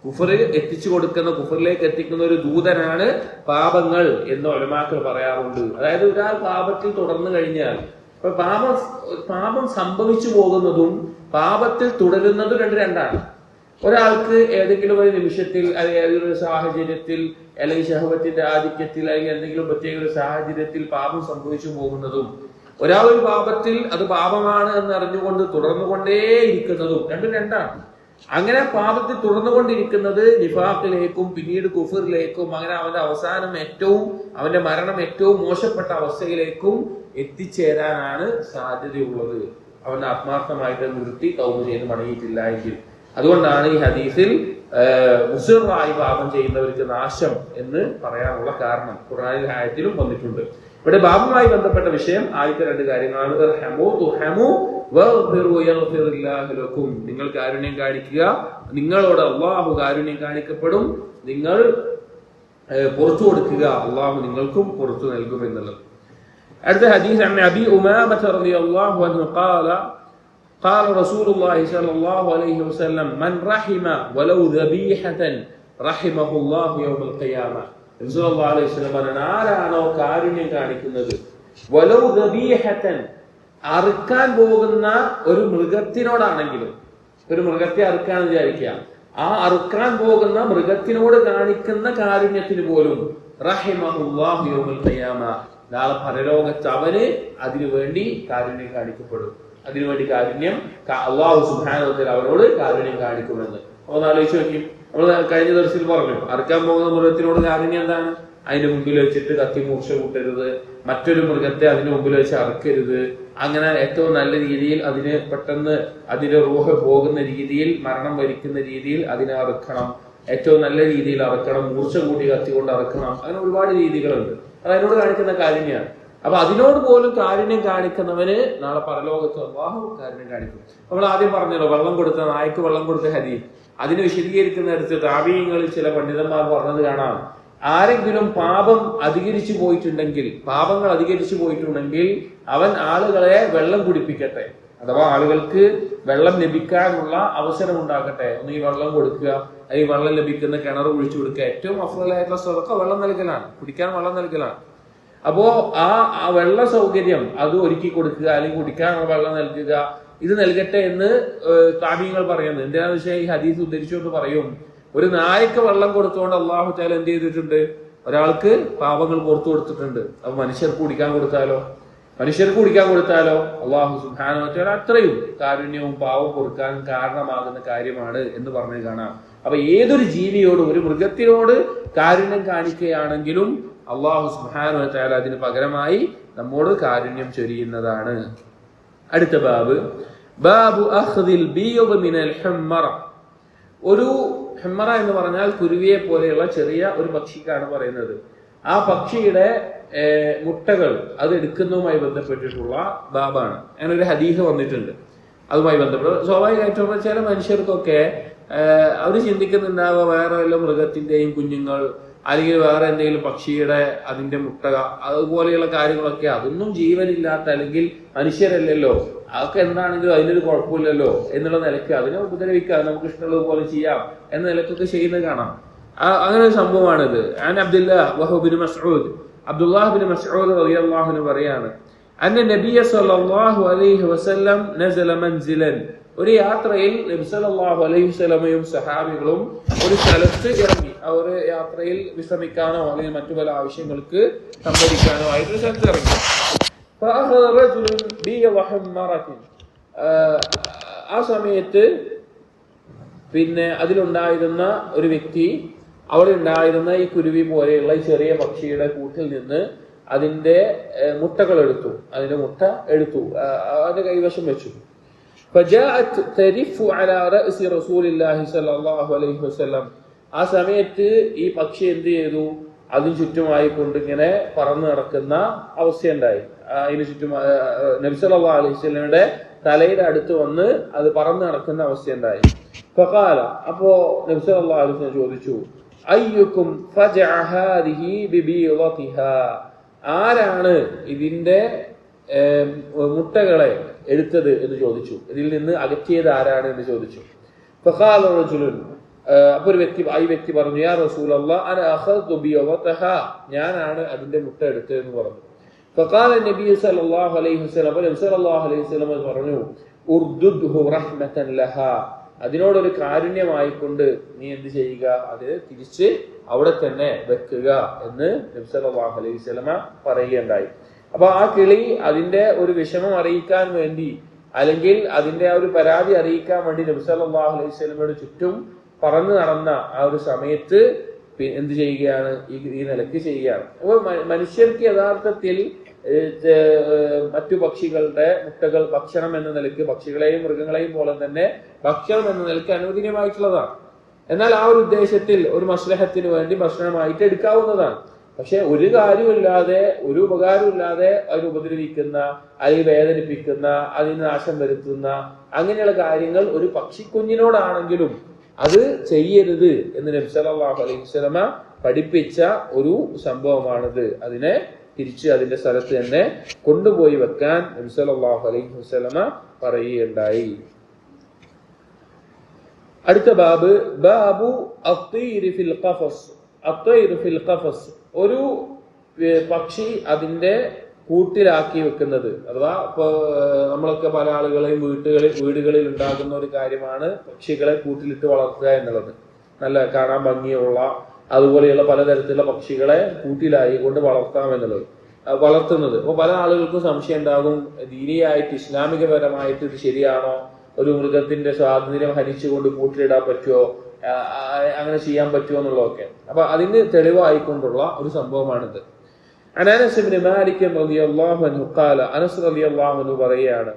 കുഫർ എത്തിച്ചു കൊടുക്കുന്ന, കുഫറിലേക്ക് എത്തിക്കുന്ന ഒരു ദൂതനാണ് പാപങ്ങൾ എന്ന് ഉലമാക്കൾ പറയാറുണ്ട്. അതായത് ഒരാൾ പാപത്തിൽ തുടർന്നു കഴിഞ്ഞാൽ, ഇപ്പൊ പാപം സംഭവിച്ചു പോകുന്നതും പാപത്തിൽ തുടരുന്നതും രണ്ടാണ്. ഒരാൾക്ക് ഏതെങ്കിലും ഒരു നിമിഷത്തിൽ അല്ലെങ്കിൽ ഏതെങ്കിലും ഒരു സാഹചര്യത്തിൽ അല്ലെങ്കിൽ ശഹവത്തിന്റെ ആധിക്യത്തിൽ അല്ലെങ്കിൽ എന്തെങ്കിലും പ്രത്യേക ഒരു സാഹചര്യത്തിൽ പാപം സംഭവിച്ചു പോകുന്നതും, ഒരാൾ ഒരു പാപത്തിൽ അത് പാപമാണ് എന്ന് അറിഞ്ഞുകൊണ്ട് തുടർന്നുകൊണ്ടേയിരിക്കുന്നതും രണ്ടാണ്. അങ്ങനെ പാപത്തിൽ തുടർന്നുകൊണ്ടിരിക്കുന്നത് നിഫാഖിലേക്കും പിന്നീട് കുഫറിലേക്കും, അങ്ങനെ അവന്റെ അവസാനം അവന്റെ മരണം ഏറ്റവും മോശപ്പെട്ട അവസ്ഥയിലേക്കും എത്തിച്ചേരാനാണ് സാധ്യതയുള്ളത്, അവന്റെ ആത്മാർത്ഥമായിട്ട് നിർത്തി തൗബ ചെയ്ത് മടങ്ങിയിട്ടില്ല എങ്കിൽ. അതുകൊണ്ടാണ് ഈ ഹദീസിൽ മുസ്ലിറായി പാപം ചെയ്യുന്നവർക്ക് നാശം എന്ന് പറയാനുള്ള കാരണം ഖുർആനിൽ ആയത്തിലും വന്നിട്ടുണ്ട്. ഇവിടെ ബാബുമായി ബന്ധപ്പെട്ട വിഷയം ആദ്യത്തെ രണ്ട് കാര്യങ്ങളാണ്. നിങ്ങൾ കാരുണ്യം കാണിക്കുക, നിങ്ങളോട് അള്ളാഹു കാരുണ്യം കാണിക്കപ്പെടും, നിങ്ങൾ പുറത്തു കൊടുക്കുക, അള്ളാഹു നിങ്ങൾക്കും പുറത്തു നൽകും എന്നുള്ളത്. അടുത്ത ഹദീസ് അൻ അബീ ഉമാമത റളിയല്ലാഹു അൻഹു ഖാല قال رسول الله صلى الله عليه وسلم من رحم ولو ذبيحة رحمه الله يوم القيامة. നബി സല്ലല്ലാഹു അലൈഹി വസല്ലം പറഞ്ഞു, ആരാണോ കാരുണ്യം കാണിക്കുന്നത്, വലൗ ദബീഹതൻ, അറുക്കാൻ പോകുന്ന ഒരു മൃഗത്തിനോടാണെങ്കിലും, ഒരു മൃഗത്തെ അറുക്കാന്ന് വിചാരിക്കുക, ആ അറുക്കാൻ പോകുന്ന മൃഗത്തിനോട് കാണിക്കുന്ന കാരുണ്യത്തിന് പോലും റഹിമഹുല്ലാഹു യൗമൽ ഖിയാമ, നാളെ പരലോകത്ത് അവന് അതിനു വേണ്ടി കാരുണ്യം കാണിക്കപ്പെടും. അതിനുവേണ്ടി കാരുണ്യം അല്ലാഹു സുബ്ഹാനഹു വ തആല അവനോട് കാരുണ്യം കാണിക്കുമെന്ന്. അപ്പോൾ ആലോചിച്ച് നോക്കി, നമ്മൾ കഴിഞ്ഞ ദിവസത്തിൽ പറഞ്ഞു അറുക്കാൻ പോകുന്ന മൃഗത്തിനോട് കാരുണ്യം എന്താണ്? അതിന്റെ മുമ്പിൽ വെച്ചിട്ട് കത്തി മൂർച്ച കൂട്ടരുത്, മറ്റൊരു മൃഗത്തെ അതിന് മുമ്പിൽ വെച്ച് അറുക്കരുത്, അങ്ങനെ ഏറ്റവും നല്ല രീതിയിൽ അതിന് പെട്ടെന്ന് അതിന്റെ റൂഹ് പോകുന്ന രീതിയിൽ, മരണം വരിക്കുന്ന രീതിയിൽ അതിനെ അറുക്കണം, ഏറ്റവും നല്ല രീതിയിൽ അറുക്കണം, മൂർച്ച കൂട്ടി കത്തി കൊണ്ട് അറുക്കണം, അങ്ങനെ ഒരുപാട് രീതികളുണ്ട്. അത് അതിനോട് കാണിക്കുന്ന കാരുണ്യമാണ്. അപ്പൊ അതിനോട് പോലും കാരുണ്യം കാണിക്കുന്നവന് നാളെ പരലോകത്ത് അല്ലാഹു കാരുണ്യം കാണിക്കും. നമ്മൾ ആദ്യം പറഞ്ഞല്ലോ വെള്ളം കൊടുത്ത നായ്ക്ക് വെള്ളം കൊടുത്ത ഹദീസ്, അതിന് വിശദീകരിക്കുന്നിടത്ത് താബീങ്ങളിൽ ചില പണ്ഡിതന്മാർ പറഞ്ഞത് കാണാം, ആരെങ്കിലും പാപങ്ങൾ അധികരിച്ചു പോയിട്ടുണ്ടെങ്കിൽ അവൻ ആളുകളെ വെള്ളം കുടിപ്പിക്കട്ടെ, അഥവാ ആളുകൾക്ക് വെള്ളം ലഭിക്കാനുള്ള അവസരം ഉണ്ടാക്കട്ടെ. ഒന്ന് ഈ വെള്ളം കൊടുക്കുക, ഈ വെള്ളം ലഭിക്കുന്ന കിണർ കുഴിച്ചു കൊടുക്കുക. ഏറ്റവും അഫ്ളലായിട്ടുള്ള സ്വതക്ക വെള്ളം നൽകലാണ്, കുടിക്കാൻ വെള്ളം നൽകലാണ്. അപ്പോ ആ വെള്ള സൗകര്യം അത് ഒരുക്കി കൊടുക്കുക, അല്ലെങ്കിൽ കുടിക്കാനുള്ള വെള്ളം നൽകുക, ഇത് നൽകട്ടെ എന്ന് താബീങ്ങൾ പറയുന്നത്. എന്തിനാന്ന് വെച്ചാൽ ഈ ഹദീസ് ഉദ്ധരിച്ചുകൊണ്ട് പറയും, ഒരു നായ്ക്ക് വെള്ളം കൊടുത്തുകൊണ്ട് അല്ലാഹു തആല എന്ത് ചെയ്തിട്ടുണ്ട്? ഒരാൾക്ക് പാപങ്ങൾ പുറത്തു കൊടുത്തിട്ടുണ്ട്. അപ്പൊ മനുഷ്യർക്ക് കുടിക്കാൻ കൊടുത്താലോ അല്ലാഹു സുബ്ഹാനഹു വ തആല അത്രയും കാരുണ്യവും പാവം പൊറുക്കാൻ കാരണമാകുന്ന കാര്യമാണ് എന്ന് പറഞ്ഞു കാണാം. അപ്പൊ ഏതൊരു ജീവിയോടും, ഒരു മൃഗത്തിനോട് കാരുണ്യം കാണിക്കുകയാണെങ്കിലും അല്ലാഹു സുബ്ഹാനഹു വ തആല അതിന് പകരമായി നമ്മോട് കാരുണ്യം ചൊരിയുന്നതാണ്. അടുത്ത ബാബു അഖ്ദിൽ ബീദ് മിനൽ ഹമ്മറ. ഒരു ഹമ്മറ എന്ന് പറഞ്ഞാൽ കുരുവിയെ പോലെയുള്ള ചെറിയ ഒരു പക്ഷിക്കാണ് പറയുന്നത്. ആ പക്ഷിയുടെ മുട്ടകൾ അത് എടുക്കുന്നതുമായി ബന്ധപ്പെട്ടിട്ടുള്ള ബാബാണ്. അങ്ങനെ ഒരു ഹദീസ് വന്നിട്ടുണ്ട്. അതുമായി ബന്ധപ്പെട്ട് സ്വാഭാവികമായിട്ടും ചില മനുഷ്യർക്കൊക്കെ അവർ ചിന്തിക്കുന്നുണ്ടാവുക വേറെ വല്ല മൃഗത്തിന്റെയും കുഞ്ഞുങ്ങൾ അല്ലെങ്കിൽ വേറെ എന്തെങ്കിലും പക്ഷിയുടെ അതിന്റെ മുട്ട അതുപോലെയുള്ള കാര്യങ്ങളൊക്കെ, അതൊന്നും ജീവനില്ലാത്ത അല്ലെങ്കിൽ മനുഷ്യരല്ലല്ലോ, അതൊക്കെ എന്താണെങ്കിലും അതിനൊരു കുഴപ്പമില്ലല്ലോ എന്നുള്ള നിലയ്ക്ക് അതിനെ ഉപദ്രവിക്കാം, നമുക്ക് ഇഷ്ടമുള്ളതുപോലെ ചെയ്യാം എന്ന നിലക്കൊക്കെ ചെയ്യുന്നത് കാണാം. അങ്ങനെ ഒരു സംഭവമാണിത്. അബ്ദുല്ലാഹ് ബിൻ മസ്ഊദ് റളിയല്ലാഹു അൻഹു പറയാണ്, അന്ന നബിയ സല്ലല്ലാഹു അലൈഹി വസല്ലം നസല മൻസിലൻ, ഒരു യാത്രയിൽ നബി സല്ലല്ലാഹു അലൈഹി വസല്ലമയും സഹാബികളും ഒരു സ്ഥലത്ത് ഇറങ്ങി. അവർ യാത്രയിൽ വിശ്രമിക്കാനോ അല്ലെങ്കിൽ മറ്റു പല ആവശ്യങ്ങൾക്ക് സംഭരിക്കാനോ ആയിട്ട് ഒരു സ്ഥലത്ത് ഇറങ്ങി. ആ സമയത്ത് പിന്നെ അതിലുണ്ടായിരുന്ന ഒരു വ്യക്തി അവിടെ ഉണ്ടായിരുന്ന ഈ കുരുവി പോലെയുള്ള ഈ ചെറിയ പക്ഷിയുടെ കൂട്ടിൽ നിന്ന് അതിന്റെ മുട്ടകൾ എടുത്തു, അതിന്റെ മുട്ട എടുത്തു, അതിന്റെ കൈവശം വെച്ചു. ആ സമയത്ത് ഈ പക്ഷി എന്ത് ചെയ്തു? അതിന് ചുറ്റുമായി കൊണ്ട് ഇങ്ങനെ പറന്നു നടക്കുന്ന അവസ്ഥയുണ്ടായി. അതിന് ചുറ്റും നബി സല്ലല്ലാഹു അലൈഹി വസല്ലമയുടെ തലയുടെ അടുത്ത് വന്ന് അത് പറന്നു നടക്കുന്ന അവസ്ഥയുണ്ടായി. ഫഖാല, അപ്പോ നബി സല്ലല്ലാഹു അലൈഹി വസല്ലം ചോദിച്ചു, അയ്യുക്കും ഫജഅ ഹാദിഹി ബിബീളതിഹാ, ആരാണ് ഇതിന്റെ മുട്ടകളെ എടുത്തത് എന്ന് ചോദിച്ചു, ഇതിൽ നിന്ന് അകറ്റിയത് ആരാണ് എന്ന് ചോദിച്ചു. ഫഖാല റജുലുൻ, അപ്പൊ ഈ വ്യക്തി പറഞ്ഞു, യാ റസൂലല്ലാഹ് അന അഖദ്തു ബിയവതഹാ, ഞാനാണ് അതിന്റെ മുട്ട എടുത്തതെന്ന് പറഞ്ഞു. ഫഖാല നബി സല്ലല്ലാഹു അലൈഹി വസല്ലം, നബി സല്ലല്ലാഹു അലൈഹി വസല്ലം പറഞ്ഞു, ഉർദുദ്ഹു റഹ്മതൻ ലഹാ, അതിനോടൊരു കാരുണ്യമായിക്കൊണ്ട് നീ എന്ത് ചെയ്യുക, അത് തിരിച്ച് അവിടെ തന്നെ വെക്കുക എന്ന് നബി സല്ലല്ലാഹു അലൈഹി വസല്ലം പറയുകയുണ്ടായി. അപ്പൊ ആ കിളി അതിന്റെ ഒരു വിഷമം അറിയിക്കാൻ വേണ്ടി അല്ലെങ്കിൽ അതിന്റെ ആ ഒരു പരാതി അറിയിക്കാൻ വേണ്ടി നബി സല്ലല്ലാഹു അലൈഹി വസല്ലമയുടെ ചുറ്റും പറന്നു നടന്ന ആ ഒരു സമയത്ത് എന്ത് ചെയ്യുകയാണ്? ഈ നിലയ്ക്ക് ചെയ്യുകയാണ്. അപ്പൊ മനുഷ്യർക്ക് യഥാർത്ഥത്തിൽ മറ്റു പക്ഷികളുടെ മുട്ടകൾ ഭക്ഷണം എന്ന നിലയ്ക്ക്, പക്ഷികളെയും മൃഗങ്ങളെയും പോലെ തന്നെ ഭക്ഷണം എന്ന നിലയ്ക്ക് അനുവദനീയമായിട്ടുള്ളതാണ്. എന്നാൽ ആ ഒരു ഉദ്ദേശത്തിൽ ഒരു മസ്ലഹത്തിന് വേണ്ടി ഭക്ഷണമായിട്ട് എടുക്കാവുന്നതാണ്. പക്ഷെ ഒരു കാര്യമില്ലാതെ, ഒരു ഉപകാരമില്ലാതെ അതിന് ഉപദ്രവിക്കുന്ന, അല്ലെങ്കിൽ വേദനിപ്പിക്കുന്ന, അതിന് നാശം വരുത്തുന്ന അങ്ങനെയുള്ള കാര്യങ്ങൾ ഒരു പക്ഷിക്കുഞ്ഞിനോടാണെങ്കിലും അത് ചെയ്യരുത് എന്ന് നബി സല്ലല്ലാഹു അലൈഹി വസല്ലമ പഠിപ്പിച്ച ഒരു സംഭവമാണിത്. അതിനെ തിരിച്ച് അതിന്റെ സ്ഥലത്ത് തന്നെ കൊണ്ടുപോയി വെക്കാൻ നബി സല്ലല്ലാഹു അലൈഹി വസല്ലമ പറയുകയുണ്ടായി. അടുത്ത ബാബ്, ബാബു അത്വീരി ഫിൽ ഖഫസ്. അത്വീർ ഫിൽ ഖഫസ്, ഒരു പക്ഷി അതിന്റെ കൂട്ടിലാക്കി വെക്കുന്നത്. അഥവാ ഇപ്പൊ നമ്മളൊക്കെ പല ആളുകളെയും വീടുകളിൽ ഉണ്ടാകുന്ന ഒരു കാര്യമാണ് പക്ഷികളെ കൂട്ടിലിട്ട് വളർത്തുക എന്നുള്ളത്. നല്ല കാണാൻ ഭംഗിയുള്ള അതുപോലെയുള്ള പലതരത്തിലുള്ള പക്ഷികളെ കൂട്ടിലായി കൊണ്ട് വളർത്താം എന്നുള്ളത്, വളർത്തുന്നത്. അപ്പൊ പല ആളുകൾക്കും സംശയം ഉണ്ടാകും, ദീനിയായിട്ട് ഇസ്ലാമികപരമായിട്ട് ഇത് ശരിയാണോ? ഒരു മൃഗത്തിന്റെ സ്വാതന്ത്ര്യം ഹനിച്ചുകൊണ്ട് കൂട്ടിലിടാൻ പറ്റുമോ? അങ്ങനെ ചെയ്യാൻ പറ്റുമോ എന്നുള്ളതൊക്കെ. അപ്പൊ അതിന് തെളിവായിക്കൊണ്ടുള്ള ഒരു സംഭവമാണിത്. അനസ് ഇബ്നു മാലിക് റളിയല്ലാഹു അൻഹു ഖാല, അനസ് റളിയല്ലാഹു അൻഹു പറയുകയാണ്,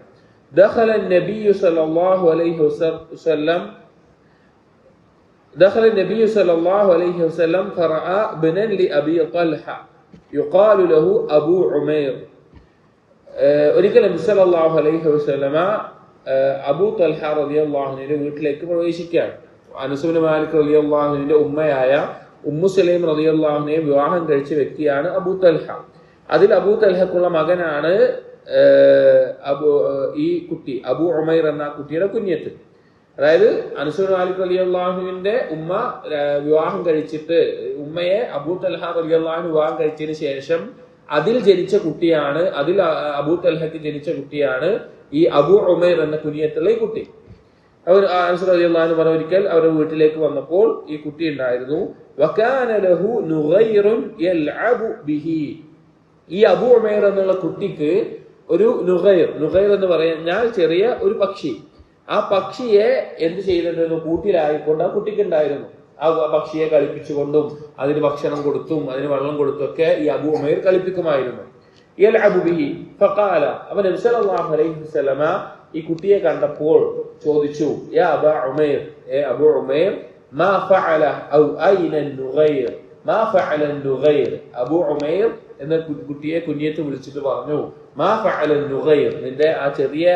ദഖല النبي صلى الله عليه وسلم دخل النبي صلى الله عليه وسلم فرأى ابنا لأبي طلحة يقال له أبو عمير. ഒരിക്കൽ നബി സല്ലല്ലാഹു അലൈഹി വസല്ലമ അബൂ തൽഹ റളിയല്ലാഹു അൻഹുവിന്റെ വീട്ടിലേക്ക് പ്രവേശിക്കുകയാണ്. അനസ് ഇബ്നു മാലിക് റളിയല്ലാഹു അൻഹുവിന്റെ ഉമ്മയായ ഉമ്മു സലൈം റളിയല്ലാഹു അൻഹയെ വിവാഹം കഴിച്ച വ്യക്തിയാണ് അബൂ തൽഹ. അതിൽ അബൂ തൽഹക്കുള്ള മകനാണ് ഈ കുട്ടി, അബൂ ഉമൈർ എന്ന കുട്ടിയുടെ കുഞ്ഞത്ത്. അതായത് അനസ് ഇബ്നു മാലിക് റളിയല്ലാഹു അൻഹുവിന്റെ ഉമ്മ വിവാഹം കഴിച്ചിട്ട്, ഉമ്മയെ അബൂ തൽഹ റളിയല്ലാഹു അൻഹു വിവാഹം കഴിച്ചതിന് ശേഷം അതിൽ ജനിച്ച കുട്ടിയാണ്, അതിൽ അബൂ തൽഹക്ക് ജനിച്ച കുട്ടിയാണ് ഈ അബൂ ഉമൈർ എന്ന കുഞ്ഞത്തുള്ള ഈ കുട്ടി. അവർ അനസ് റളിയല്ലാഹു അൻഹു പറഞ്ഞ ഒരിക്കൽ അവരുടെ വീട്ടിലേക്ക് വന്നപ്പോൾ ഈ കുട്ടി ഉണ്ടായിരുന്നു. വകാന ലഹു നുഗൈറുൻ യൽഅബു ബിഹി. ഈ അബൂ ഉമൈർ എന്നുള്ള കുട്ടിക്ക് ഒരു നുഗൈർ എന്ന് പറഞ്ഞാൽ ചെറിയ ഒരു പക്ഷി. ആ പക്ഷിയെ എന്ത് ചെയ്തിട്ടുണ്ടെന്ന് കൂട്ടിലായിക്കൊണ്ട് ആ കുട്ടിക്ക് ഉണ്ടായിരുന്നു. ആ പക്ഷിയെ കളിപ്പിച്ചുകൊണ്ടും അതിന് ഭക്ഷണം കൊടുത്തും അതിന് വെള്ളം കൊടുത്തും ഒക്കെ ഈ അബൂ ഉമൈർ കളിപ്പിക്കുമായിരുന്നു. യൽഅബു ബിഹി ഫഖാല, അപ്പോൾ നബി സല്ലല്ലാഹു അലൈഹി വസല്ലമ ഈ കുട്ടിയെ കണ്ടപ്പോൾ ചോദിച്ചു, യാ അബാ ഉമൈർ, അബൂ ഉമൈർ, മാ ഫഅല ഔ ഐന നുഗൈർ, മാ ഫഅല നുഗൈർ. അബൂ ഉമൈർ എന്ന കുട്ടിയെ കുഞ്ഞിയത്ത് വിളിച്ചിട്ട് പറഞ്ഞു, മാ ഫഅല നുഗൈർ, നിന്റെ ആ ചെറിയ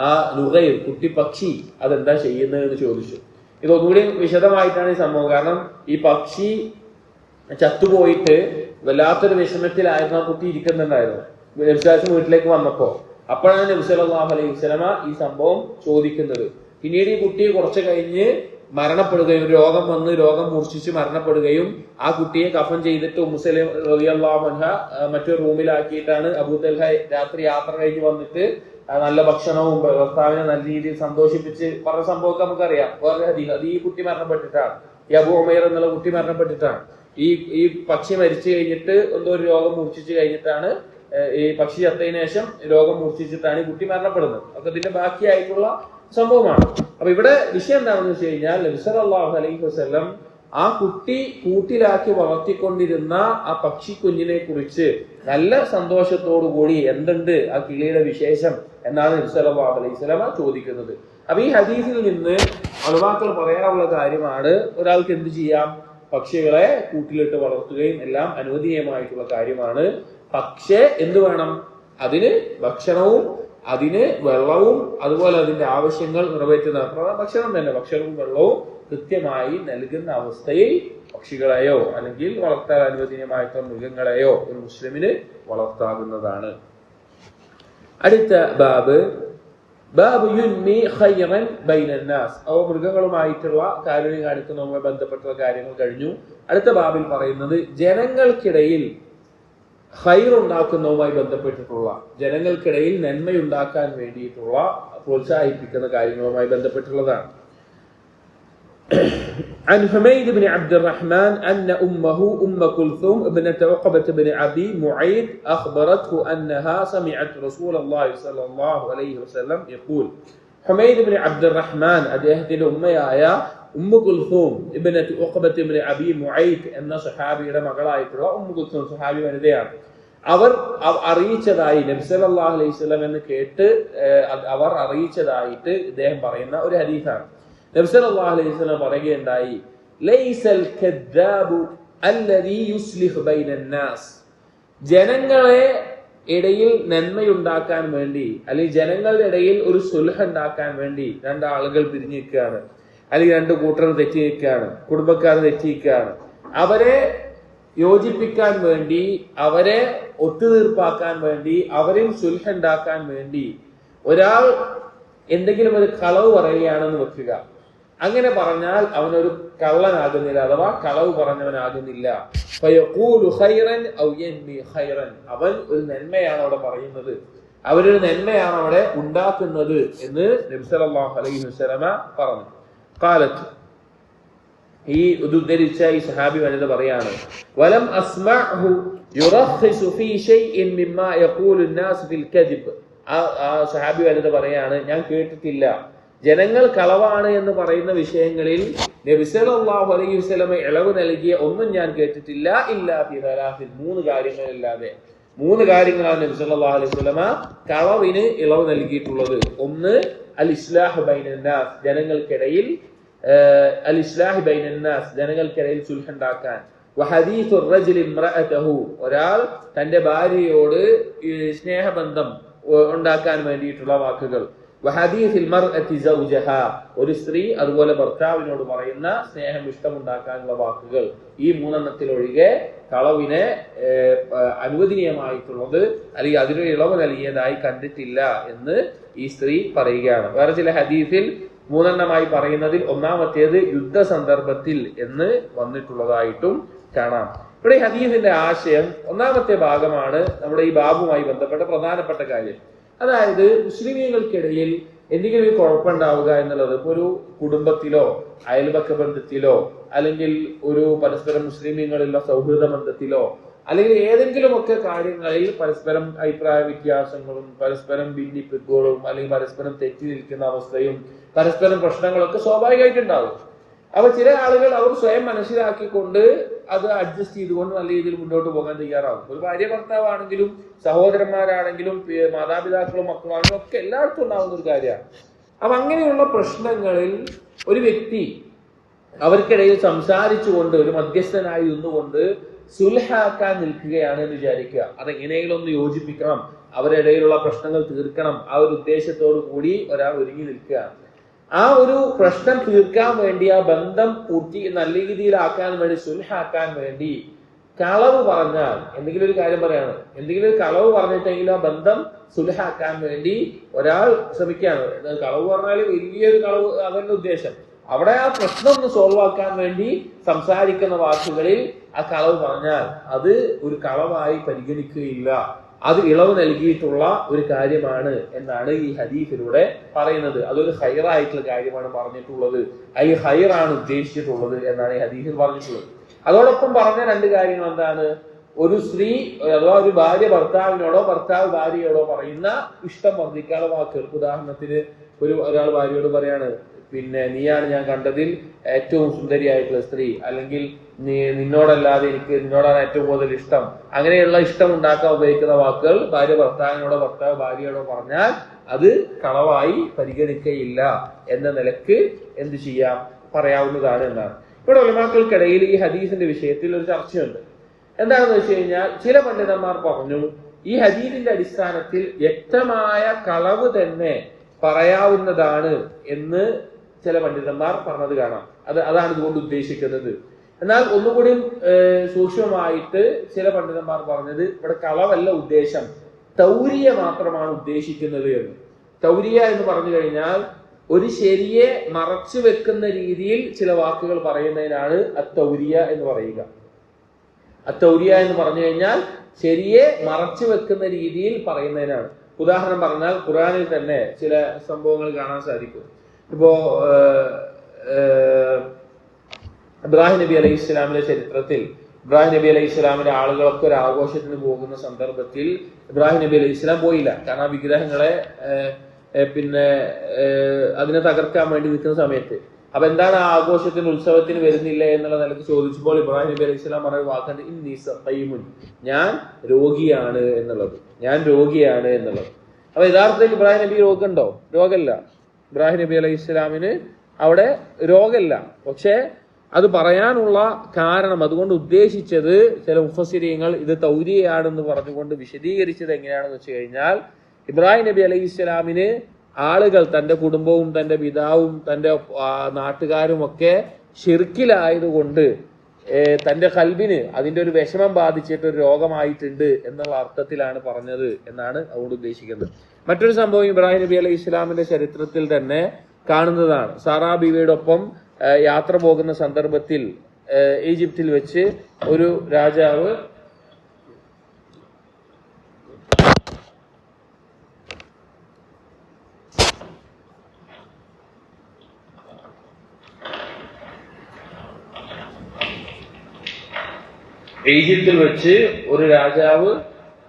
ആ നുഗൈർ കുട്ടി പക്ഷി അതെന്താ ചെയ്യുന്നത് എന്ന് ചോദിച്ചു. ഇതൊന്നുകൂടി വിശദമായിട്ടാണ് ഈ സംഭവം. കാരണം ഈ പക്ഷി ചത്തുപോയിട്ട് വല്ലാത്തൊരു വിഷമത്തിലായിരുന്നു ആ കുട്ടി ഇരിക്കുന്നുണ്ടായിരുന്നു. നബി വീട്ടിലേക്ക് വന്നപ്പോ അപ്പോഴാണ് നബി സല്ലല്ലാഹു അലൈഹി വസല്ലമ ഈ സംഭവം ചോദിക്കുന്നത്. പിന്നീട് ഈ കുട്ടി കുറച്ച് കഴിഞ്ഞ് മരണപ്പെടുകയും, രോഗം വന്ന് രോഗം മൂർച്ഛിച്ച് മരണപ്പെടുകയും ആ കുട്ടിയെ കഫൻ ചെയ്തിട്ട് ഉമ്മു സലമ റളിയല്ലാഹു അൻഹ മറ്റൊരു റൂമിലാക്കിയിട്ടാണ് അബൂ തൽഹ രാത്രി യാത്ര കഴിഞ്ഞ് വന്നിട്ട് നല്ല ഭക്ഷണവും ഭർത്താവിനെ നല്ല രീതിയിൽ സന്തോഷിപ്പിച്ച് പറഞ്ഞ സംഭവമൊക്കെ നമുക്കറിയാം. വേറെ ഹദീസ്, അത് ഈ കുട്ടി മരണപ്പെട്ടിട്ടാണ്, ഈ അബൂ ഉമൈർ എന്നുള്ള കുട്ടി മരണപ്പെട്ടിട്ടാണ്. ഈ പക്ഷി മരിച്ചു കഴിഞ്ഞിട്ട് എന്തോ ഒരു രോഗം മൂർച്ഛിച്ചു കഴിഞ്ഞിട്ടാണ്, ഈ പക്ഷി ചത്തതിനു ശേഷം രോഗം മൂർച്ഛിച്ചിട്ടാണ് ഈ കുട്ടി മരണപ്പെടുന്നത്. അതൊക്കെ ഇതിന്റെ ബാക്കിയായിട്ടുള്ള സംഭവമാണ്. അപ്പൊ ഇവിടെ വിഷയം എന്താണെന്ന് വെച്ച് കഴിഞ്ഞാൽ നബി സല്ലല്ലാഹു അലൈഹി വസല്ലം ആ കുട്ടി കൂട്ടിലാക്കി വളർത്തിക്കൊണ്ടിരുന്ന ആ പക്ഷി കുഞ്ഞിനെ കുറിച്ച് നല്ല സന്തോഷത്തോടു കൂടി എന്തുണ്ട് ആ കിളിയുടെ വിശേഷം എന്നാണ് നബി സല്ലല്ലാഹു അലൈഹി വസല്ലം ചോദിക്കുന്നത്. അപ്പൊ ഈ ഹദീസിൽ നിന്ന് ഉലമാക്കൾ പറയാനുള്ള കാര്യമാണ്, ഒരാൾക്ക് എന്ത് ചെയ്യാം, പക്ഷികളെ കൂട്ടിലിട്ട് വളർത്തുകയും എല്ലാം അനുവദനീയമായിട്ടുള്ള കാര്യമാണ്. പക്ഷേ എന്ത് വേണം, അതിന് ഭക്ഷണവും അതിന് വെള്ളവും അതുപോലെ അതിന്റെ ആവശ്യങ്ങൾ നിറവേറ്റുന്ന ഭക്ഷണം തന്നെ, ഭക്ഷണവും വെള്ളവും കൃത്യമായി നൽകുന്ന അവസ്ഥയിൽ പക്ഷികളെയോ അല്ലെങ്കിൽ വളർത്താൻ അനുവദനീയമായിട്ടുള്ള മൃഗങ്ങളെയോ ഒരു മുസ്ലിമിന് വളർത്താവുന്നതാണ്. അടുത്ത ബാബ് യുൻമി ഖൈറൻ ബൈനന്നാസ്. അവ മൃഗങ്ങളുമായിട്ടുള്ള കാരുണ്യം കാണിക്കുന്നതുമായി ബന്ധപ്പെട്ടുള്ള കാര്യങ്ങൾ കഴിഞ്ഞു. അടുത്ത ബാബിൽ പറയുന്നത് ജനങ്ങൾക്കിടയിൽ ഖൈർ ഉണ്ടാക്കുന്നതുമായി ബന്ധപ്പെട്ടിട്ടുള്ള, ജനങ്ങൾക്കിടയിൽ നന്മയുണ്ടാക്കാൻ വേണ്ടിയിട്ടുള്ള പ്രോത്സാഹിപ്പിക്കുന്ന കാര്യങ്ങളുമായി ബന്ധപ്പെട്ടുള്ളതാണ്. عن حميد بن عبد الرحمن أن أمه أم كلثوم ابنة عقبة بن أبي معيط أخبرته أنها سمعت رسول الله صلى الله عليه وسلم يقول. حميد بن عبد الرحمن أديهت الأمة يا أم كلثوم ابنة عقبة بن أبي معيط أن صحابي لما قرأت أم كلثوم صحابي من ديان അവർ അറിയിച്ചതായി നബി സല്ലല്ലാഹു അലൈഹി വസല്ലം എന്ന് കേട്ട് അവർ അറിയിച്ചതായിട്ട് ഇദ്ദേഹം പറയുന്ന ഒരു ഹദീസാണ്. നബി സല്ലല്ലാഹു അലൈഹി വസല്ലം പറയുകയുണ്ടായി, ലൈസൽ കദ്ദാബു അല്ലദീ യുസ്ലിഹു ബൈനന്നാസ്. ജനങ്ങളെ ഇടയിൽ നന്മയുണ്ടാക്കാൻ വേണ്ടി അല്ലെങ്കിൽ ജനങ്ങളുടെ ഇടയിൽ ഒരു സുൽഹ് ഉണ്ടാക്കാൻ വേണ്ടി രണ്ടാളുകൾ പിരിഞ്ഞു നിൽക്കുകയാണ്, അല്ലെങ്കിൽ രണ്ട് കൂട്ടർ തെറ്റി നിൽക്കുകയാണ്, കുടുംബക്കാർ തെറ്റി നിൽക്കുകയാണ്, അവരെ യോജിപ്പിക്കാൻ വേണ്ടി, അവരെ ഒത്തുതീർപ്പാക്കാൻ വേണ്ടി, അവരിൽ സുൽഹ് ഉണ്ടാക്കാൻ വേണ്ടി ഒരാൾ എന്തെങ്കിലും ഒരു കളവ് പറയുകയാണെന്ന് വെക്കുക. അങ്ങനെ പറഞ്ഞാൽ അവനൊരു കള്ളനാകുന്നില്ല, അഥവാ കളവ് പറഞ്ഞവനാകുന്നില്ല. അവൻ ഒരു നന്മയാണ് അവിടെ പറയുന്നത്, അവരൊരു നന്മയാണ് അവിടെ ഉണ്ടാക്കുന്നത് എന്ന് നബി സല്ലല്ലാഹു അലൈഹി വസല്ലമ പറഞ്ഞു. ഖാലത്ത്, ഈ ഉദ്ധരിച്ച ഈ സഹാബി വനിത പറയാണ്, വലം അസ്മഅഹു യുറഖിസു ഫീ ഷൈഇൻ മിമ്മാ യഖൂലു الناس ഫിൽ കദിബ്. ആ സഹാബി വനിത പറയാണ്, ഞാൻ കേട്ടിട്ടില്ല ജനങ്ങൾ കളവാണ് എന്ന് പറയുന്ന വിഷയങ്ങളിൽ നബി സല്ലല്ലാഹു അലൈഹി വസല്ലമ ഇളവ് നൽകിയ ഒന്നും ഞാൻ കേട്ടിട്ടില്ല, ഇല്ലാ ഫി സലാസിൻ, മൂന്ന് കാര്യങ്ങളല്ലാതെ. മൂന്ന് കാര്യങ്ങളാണ് നബി സല്ലല്ലാഹു അലൈഹി വസല്ലമ കളവിന് ഇളവ് നൽകിയിട്ടുള്ളത്. ഒന്ന് അൽ ഇസ്ലാഹു ബൈനന്നാസ്, ജനങ്ങൾക്കിടയിൽ അൽ ഇസ്ലാഹു ബൈനന്നാസ്, ജനങ്ങൾക്കിടയിൽ സുൽഹ് ഉണ്ടാക്കാൻ. വഹദീസു റജുലി ഇംറഅതഹു, ഒരാൾ തന്റെ ഭാര്യയോട് സ്നേഹബന്ധം ഉണ്ടാക്കാൻ വേണ്ടിയിട്ടുള്ള വാക്കുകൾ. വഹദീസിൽ മർഅതി സൗജഹ, ഒരു സ്ത്രീ അതുപോലെ ഭർത്താവിനോട് പറയുന്ന സ്നേഹം, ഇഷ്ടമുണ്ടാക്കാനുള്ള വാക്കുകൾ. ഈ മൂന്നെണ്ണത്തിലൊഴികെ കളവിനെ അനുവദനീയമായിട്ടുള്ളത് അല്ലെങ്കിൽ അതിനൊരു ഇളവ് നൽകിയതായി കണ്ടിട്ടില്ല എന്ന് ഈ സ്ത്രീ പറയുകയാണ്. വേറെ ചില ഹദീസിൽ മൂന്നെണ്ണമായി പറയുന്നതിൽ ഒന്നാമത്തേത് യുദ്ധ സന്ദർഭത്തിൽ എന്ന് വന്നിട്ടുള്ളതായിട്ടും കാണാം. ഇവിടെ ഈ ഹദീസിന്റെ ആശയം ഒന്നാമത്തെ ഭാഗമാണ് നമ്മുടെ ഈ ബാബുമായി ബന്ധപ്പെട്ട പ്രധാനപ്പെട്ട കാര്യം. അതായത് മുസ്ലിമീങ്ങൾക്കിടയിൽ എന്തെങ്കിലും ഒരു കുഴപ്പമുണ്ടാവുക എന്നുള്ളത് ഇപ്പൊ ഒരു കുടുംബത്തിലോ അയൽപക്ക ബന്ധത്തിലോ അല്ലെങ്കിൽ ഒരു പരസ്പരം മുസ്ലിമീങ്ങളുള്ള സൗഹൃദ ബന്ധത്തിലോ അല്ലെങ്കിൽ ഏതെങ്കിലുമൊക്കെ കാര്യങ്ങളിൽ പരസ്പരം അഭിപ്രായ വ്യത്യാസങ്ങളും പരസ്പരം ഭിന്നിപ്പിക്കുകയും അല്ലെങ്കിൽ പരസ്പരം തെറ്റി നിൽക്കുന്ന അവസ്ഥയും പരസ്പരം പ്രശ്നങ്ങളൊക്കെ സ്വാഭാവികമായിട്ടുണ്ടാവും. അപ്പൊ ചില ആളുകൾ അവർ സ്വയം മനസ്സിലാക്കിക്കൊണ്ട് അത് അഡ്ജസ്റ്റ് ചെയ്തുകൊണ്ട് നല്ല രീതിയിൽ മുന്നോട്ട് പോകാൻ തയ്യാറാവും. ഒരു ഭാര്യ ഭർത്താവാണെങ്കിലും സഹോദരന്മാരാണെങ്കിലും മാതാപിതാക്കളും മക്കളാണെങ്കിലും ഒക്കെ എല്ലായിടത്തും ഉണ്ടാവുന്ന ഒരു കാര്യമാണ്. അപ്പൊ അങ്ങനെയുള്ള പ്രശ്നങ്ങളിൽ ഒരു വ്യക്തി അവർക്കിടയിൽ സംസാരിച്ചുകൊണ്ട് ഒരു മധ്യസ്ഥനായി നിന്നുകൊണ്ട് സുൽഹാക്കാൻ നിൽക്കുകയാണ് എന്ന് വിചാരിക്കുക. അതെങ്ങനെയെങ്കിലും ഒന്ന് യോജിപ്പിക്കണം, അവരുടെ ഇടയിലുള്ള പ്രശ്നങ്ങൾ തീർക്കണം, ആ ഒരു ഉദ്ദേശത്തോടു കൂടി ഒരാൾ ഒരുങ്ങി നിൽക്കുകയാണ്. ആ ഒരു പ്രശ്നം തീർക്കാൻ വേണ്ടി, ആ ബന്ധം നല്ല രീതിയിലാക്കാൻ വേണ്ടി, സുൽഹാക്കാൻ വേണ്ടി കളവ് പറഞ്ഞാൽ, എന്തെങ്കിലും ഒരു കാര്യം പറയാണ്, എന്തെങ്കിലും ഒരു കളവ് പറഞ്ഞിട്ടെങ്കിലും ആ ബന്ധം സുൽഹാക്കാൻ വേണ്ടി ഒരാൾ ശ്രമിക്കുകയാണ്. കളവ് പറഞ്ഞാൽ വലിയൊരു കളവ്, അതല്ല ഉദ്ദേശം. അവിടെ ആ പ്രശ്നം ഒന്ന് സോൾവ് ആക്കാൻ വേണ്ടി സംസാരിക്കുന്ന വാക്കുകളിൽ ആ കളവ് പറഞ്ഞാൽ അത് ഒരു കളവായി പരിഗണിക്കുകയില്ല, അത് ഇളവ് നൽകിയിട്ടുള്ള ഒരു കാര്യമാണ് എന്നാണ് ഈ ഹദീസിലൂടെ പറയുന്നത്. അതൊരു ഹൈറായിട്ടുള്ള കാര്യമാണ് പറഞ്ഞിട്ടുള്ളത്, ഈ ഹൈറാണ് ഉദ്ദേശിച്ചിട്ടുള്ളത് എന്നാണ് ഈ ഹദീസിൽ പറഞ്ഞിട്ടുള്ളത്. അതോടൊപ്പം പറഞ്ഞ രണ്ട് കാര്യങ്ങൾ എന്താണ്? ഒരു സ്ത്രീ അഥവാ ഒരു ഭാര്യ ഭർത്താവിനോടോ ഭർത്താവ് ഭാര്യയോടോ പറയുന്ന ഇഷ്ടം വർദ്ധിക്കാനുള്ള വാക്കുകൾ. ഉദാഹരണത്തിന് ഒരാൾ ഭാര്യയോട് പറയാണ്, പിന്നെ നീയാണ് ഞാൻ കണ്ടതിൽ ഏറ്റവും സുന്ദരിയായിട്ടുള്ള സ്ത്രീ, അല്ലെങ്കിൽ നിന്നോടല്ലാതെ നിന്നോടാണ് ഏറ്റവും കൂടുതൽ ഇഷ്ടം, അങ്ങനെയുള്ള ഇഷ്ടം ഉണ്ടാക്കാൻ ഉപയോഗിക്കുന്ന വാക്കുകൾ ഭാര്യ ഭർത്താവിനോടോ ഭർത്താവ് ഭാര്യയോടോ പറഞ്ഞാൽ അത് കളവായി പരിഗണിക്കയില്ല എന്ന നിലക്ക് എന്ത് ചെയ്യാം, പറയാവുന്നതാണ് എന്നാണ്. ഇവിടെ ഉലമാക്കൾക്കിടയിൽ ഈ ഹദീസിന്റെ വിഷയത്തിൽ ഒരു ചർച്ചയുണ്ട്. എന്താണെന്ന് വെച്ച് കഴിഞ്ഞാൽ ചില പണ്ഡിതന്മാർ പറഞ്ഞു ഈ ഹദീസിന്റെ അടിസ്ഥാനത്തിൽ വ്യക്തമായ കളവ് തന്നെ പറയാവുന്നതാണ് എന്ന് ചില പണ്ഡിതന്മാർ പറഞ്ഞത് കാണാം. അതാണ് ഇതുകൊണ്ട് ഉദ്ദേശിക്കുന്നത്. എന്നാൽ ഒന്നുകൂടി സൂക്ഷ്മമായിട്ട് ചില പണ്ഡിതന്മാർ പറഞ്ഞത് ഇവിടെ കളവല്ല ഉദ്ദേശം, തൗരിയ മാത്രമാണ് ഉദ്ദേശിക്കുന്നത് എന്ന്. തൗരിയ എന്ന് പറഞ്ഞു കഴിഞ്ഞാൽ ഒരു ശരിയെ മറച്ചു വെക്കുന്ന രീതിയിൽ ചില വാക്കുകൾ പറയുന്നതിനാണ് അത്തൗരിയ എന്ന് പറയുക. അത്തൗരിയ എന്ന് പറഞ്ഞു കഴിഞ്ഞാൽ ശരിയെ മറച്ചു വെക്കുന്ന രീതിയിൽ പറയുന്നതിനാണ്. ഉദാഹരണം പറഞ്ഞാൽ ഖുർആനിൽ തന്നെ ചില സംഭവങ്ങൾ കാണാൻ സാധിക്കും. ഇപ്പോ ഇബ്രാഹിം നബി അലൈഹി ഇസ്ലാമിന്റെ ചരിത്രത്തിൽ ഇബ്രാഹിം നബി അലൈഹി ഇസ്ലാമിന്റെ ആളുകളൊക്കെ ഒരു ആഘോഷത്തിന് പോകുന്ന സന്ദർഭത്തിൽ ഇബ്രാഹിം നബി അലൈഹി ഇസ്ലാം പോയില്ല. കാരണം ആ വിഗ്രഹങ്ങളെ അതിനെ തകർക്കാൻ വേണ്ടി നിൽക്കുന്ന സമയത്ത് അപ്പൊ എന്താണ് ആ ആഘോഷത്തിന് ഉത്സവത്തിന് വരുന്നില്ല എന്നുള്ള നിലക്ക് ചോദിച്ചപ്പോൾ ഇബ്രാഹിം നബി അലൈഹി സ്വലാം പറയുന്ന വാക്കുണ്ട്, ഇന്നി സഖീമുൻ, ഞാൻ രോഗിയാണ് എന്നുള്ളത്. അപ്പൊ യഥാർത്ഥത്തിൽ ഇബ്രാഹിം നബി രോഗമുണ്ടോ? രോഗമല്ല. ഇബ്രാഹിം നബി അലൈഹി സ്വലാമിന് അവിടെ രോഗമില്ല. പക്ഷെ അത് പറയാനുള്ള കാരണം, അതുകൊണ്ട് ഉദ്ദേശിച്ചത് ചില മുഫസ്സിരീങ്ങൾ ഇത് തൗരിയയാണെന്ന് പറഞ്ഞുകൊണ്ട് വിശദീകരിച്ചത് എങ്ങനെയാണെന്ന് വെച്ച് കഴിഞ്ഞാൽ, ഇബ്രാഹിം നബി അലൈഹി സ്വലാമിന് ആളുകൾ, തന്റെ കുടുംബവും തന്റെ പിതാവും തന്റെ നാട്ടുകാരും ഒക്കെ ഷിർക്കിലായതുകൊണ്ട് തന്റെ ഖൽബിന് അതിന്റെ ഒരു വിഷമം ബാധിച്ചിട്ട് ഒരു രോഗമായിട്ടുണ്ട് എന്നുള്ള അർത്ഥത്തിലാണ് പറഞ്ഞത് എന്നാണ് അതുകൊണ്ട് ഉദ്ദേശിക്കുന്നത്. മറ്റൊരു സംഭവം ഇബ്രാഹിം നബി അലൈഹി ഇസ്ലാമിന്റെ ചരിത്രത്തിൽ തന്നെ കാണുന്നതാണ്. സാറാ ബീവിയുടെ ഒപ്പം യാത്ര പോകുന്ന സന്ദർഭത്തിൽ ഈജിപ്തിൽ വെച്ച് ഒരു രാജാവ്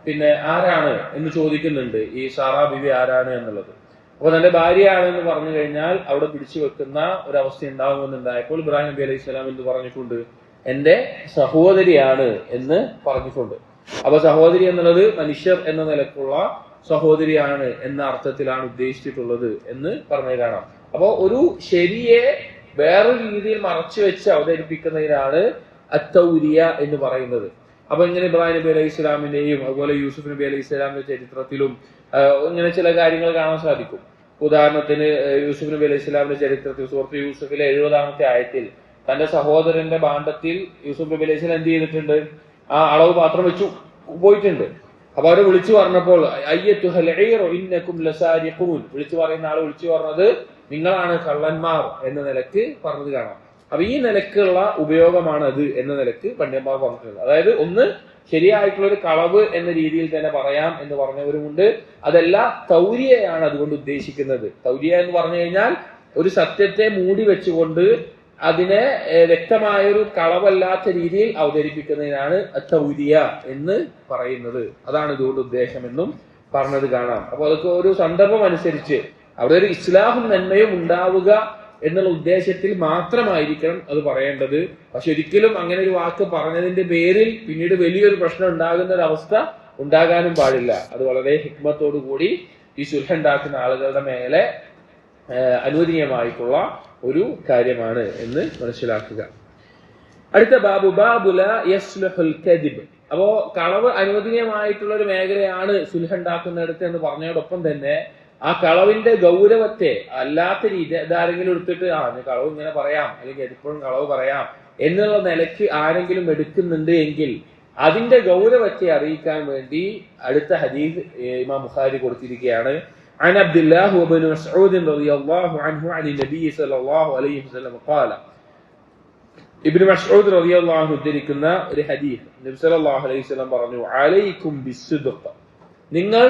പിന്നെ ആരാണ് എന്ന് ചോദിക്കുന്നുണ്ട്, ഈ സാറാ ബിവി ആരാണ് എന്നുള്ളത്. അപ്പൊ തന്റെ ഭാര്യയാണെന്ന് പറഞ്ഞു കഴിഞ്ഞാൽ അവിടെ പിടിച്ചു വെക്കുന്ന ഒരവസ്ഥ ഉണ്ടാകുമെന്നുണ്ടായപ്പോൾ ഇബ്രാഹിം നബി അലൈഹി സ്വലാം എന്ത് പറഞ്ഞിട്ടുണ്ട്? എന്റെ സഹോദരിയാണ് എന്ന് പറഞ്ഞിട്ടുണ്ട്. അപ്പൊ സഹോദരി എന്നുള്ളത് മനുഷ്യർ എന്ന നിലക്കുള്ള സഹോദരിയാണ് എന്ന അർത്ഥത്തിലാണ് ഉദ്ദേശിച്ചിട്ടുള്ളത് എന്ന് പറഞ്ഞു കാണാം. അപ്പൊ ഒരു ശരിയെ വേറൊരു രീതിയിൽ മറച്ചു വെച്ച് അവതരിപ്പിക്കുന്നതിനാണ് അത്തൗരിയ എന്ന് പറയുന്നത്. അപ്പൊ ഇങ്ങനെ ഇബ്രാഹിം നബി അലൈഹി ഇസ്ലാമിന്റെയും അതുപോലെ യൂസുഫ് നബി അലൈഹി ഇസ്ലാമിന്റെ ചരിത്രത്തിലും ഇങ്ങനെ ചില കാര്യങ്ങൾ കാണാൻ സാധിക്കും. ഉദാഹരണത്തിന് യൂസുഫ് നബി അലൈഹി ഇസ്ലാമിന്റെ ചരിത്രത്തിൽ സൂറത്ത് യൂസുഫിലെ 70-ാമത്തെ ആയത്തിൽ തന്റെ സഹോദരന്റെ ഭാണ്ഡത്തിൽ യൂസുഫ് നബി അലൈഹി ഇസ്ലാം എന്ത് ചെയ്തിട്ടുണ്ട്? ആ അളവ് പാത്രം വെച്ചു പോയിട്ടുണ്ട്. അപ്പൊ അവരെ വിളിച്ചു പറഞ്ഞപ്പോൾ വിളിച്ചു പറയുന്ന ആള് വിളിച്ചു പറഞ്ഞത് നിങ്ങളാണ് കള്ളന്മാർ എന്ന നിലക്ക് പറഞ്ഞത് കാണാം. അപ്പൊ ഈ നിലക്കുള്ള ഉപയോഗമാണ് അത് എന്ന നിലക്ക് പണ്ഡിതന്മാർ പറഞ്ഞിട്ടുള്ളത്. അതായത് ഒന്ന് ശരിയായിട്ടുള്ള ഒരു കളവ് എന്ന രീതിയിൽ തന്നെ പറയാം എന്ന് പറഞ്ഞവരുമുണ്ട്. അതല്ല, തൗരിയയാണ് അതുകൊണ്ട് ഉദ്ദേശിക്കുന്നത്. തൗരിയ എന്ന് പറഞ്ഞു കഴിഞ്ഞാൽ ഒരു സത്യത്തെ മൂടി വെച്ചുകൊണ്ട് അതിനെ വ്യക്തമായൊരു കളവല്ലാത്ത രീതിയിൽ അവതരിപ്പിക്കുന്നതിനാണ് തൗരിയ എന്ന് പറയുന്നത്. അതാണ് ഇതുകൊണ്ട് ഉദ്ദേശമെന്നും പറഞ്ഞത് കാണാം. അപ്പൊ അതൊക്കെ ഒരു സന്ദർഭം അനുസരിച്ച് അവിടെ ഒരു ഇസ്ലാഹും നന്മയും ഉണ്ടാവുക എന്നുള്ള ഉദ്ദേശത്തിൽ മാത്രമായിരിക്കണം അത് പറയേണ്ടത്. പക്ഷെ ഒരിക്കലും അങ്ങനെ ഒരു വാക്ക് പറഞ്ഞതിന്റെ പേരിൽ പിന്നീട് വലിയൊരു പ്രശ്നം ഉണ്ടാകുന്ന ഒരു അവസ്ഥ ഉണ്ടാകാനും പാടില്ല. അത് വളരെ ഹിക്മത്തോടു കൂടി ഈ സുൽഹ ഉണ്ടാക്കുന്ന ആളുകളുടെ മേലെ അനുവദനീയമായിട്ടുള്ള ഒരു കാര്യമാണ് എന്ന് മനസ്സിലാക്കുക. അടുത്ത ബാബുല യസ്ലുഹുൽ കദിബ്. അപ്പോ കളവ് അനുവദനീയമായിട്ടുള്ള ഒരു മേഖലയാണ് സുൽഹ ഉണ്ടാക്കുന്നിടത്ത് എന്ന് പറഞ്ഞതോടൊപ്പം തന്നെ ആ കളവിന്റെ ഗൗരവത്തെ അല്ലാത്ത രീതി ഇതാരെങ്കിലും എടുത്തിട്ട് കളവ് ഇങ്ങനെ പറയാം അല്ലെങ്കിൽ എപ്പോഴും കളവ് പറയാം എന്നുള്ള നിലയ്ക്ക് ആരെങ്കിലും എടുക്കുന്നുണ്ട് എങ്കിൽ അതിന്റെ ഗൗരവത്തെ അറിയിക്കാൻ വേണ്ടി അടുത്ത ഹദീസ് ഇമാം ബുഖാരി കൊടുത്തിരിക്കുകയാണ്. عن عبد الله وابن مسعود رضي الله عنه عن النبي صلى الله عليه وسلم قال ഇബ്നു മസ്ഊദ് റളിയല്ലാഹു അൻഹു ഉദ്ധരിക്കുന്ന ഒരു ഹദീസ് നബി സല്ലല്ലാഹു അലൈഹി വസല്ലം പറഞ്ഞു അലൈക്കും ബിസ്സുദ്ഖ് നിങ്ങൾ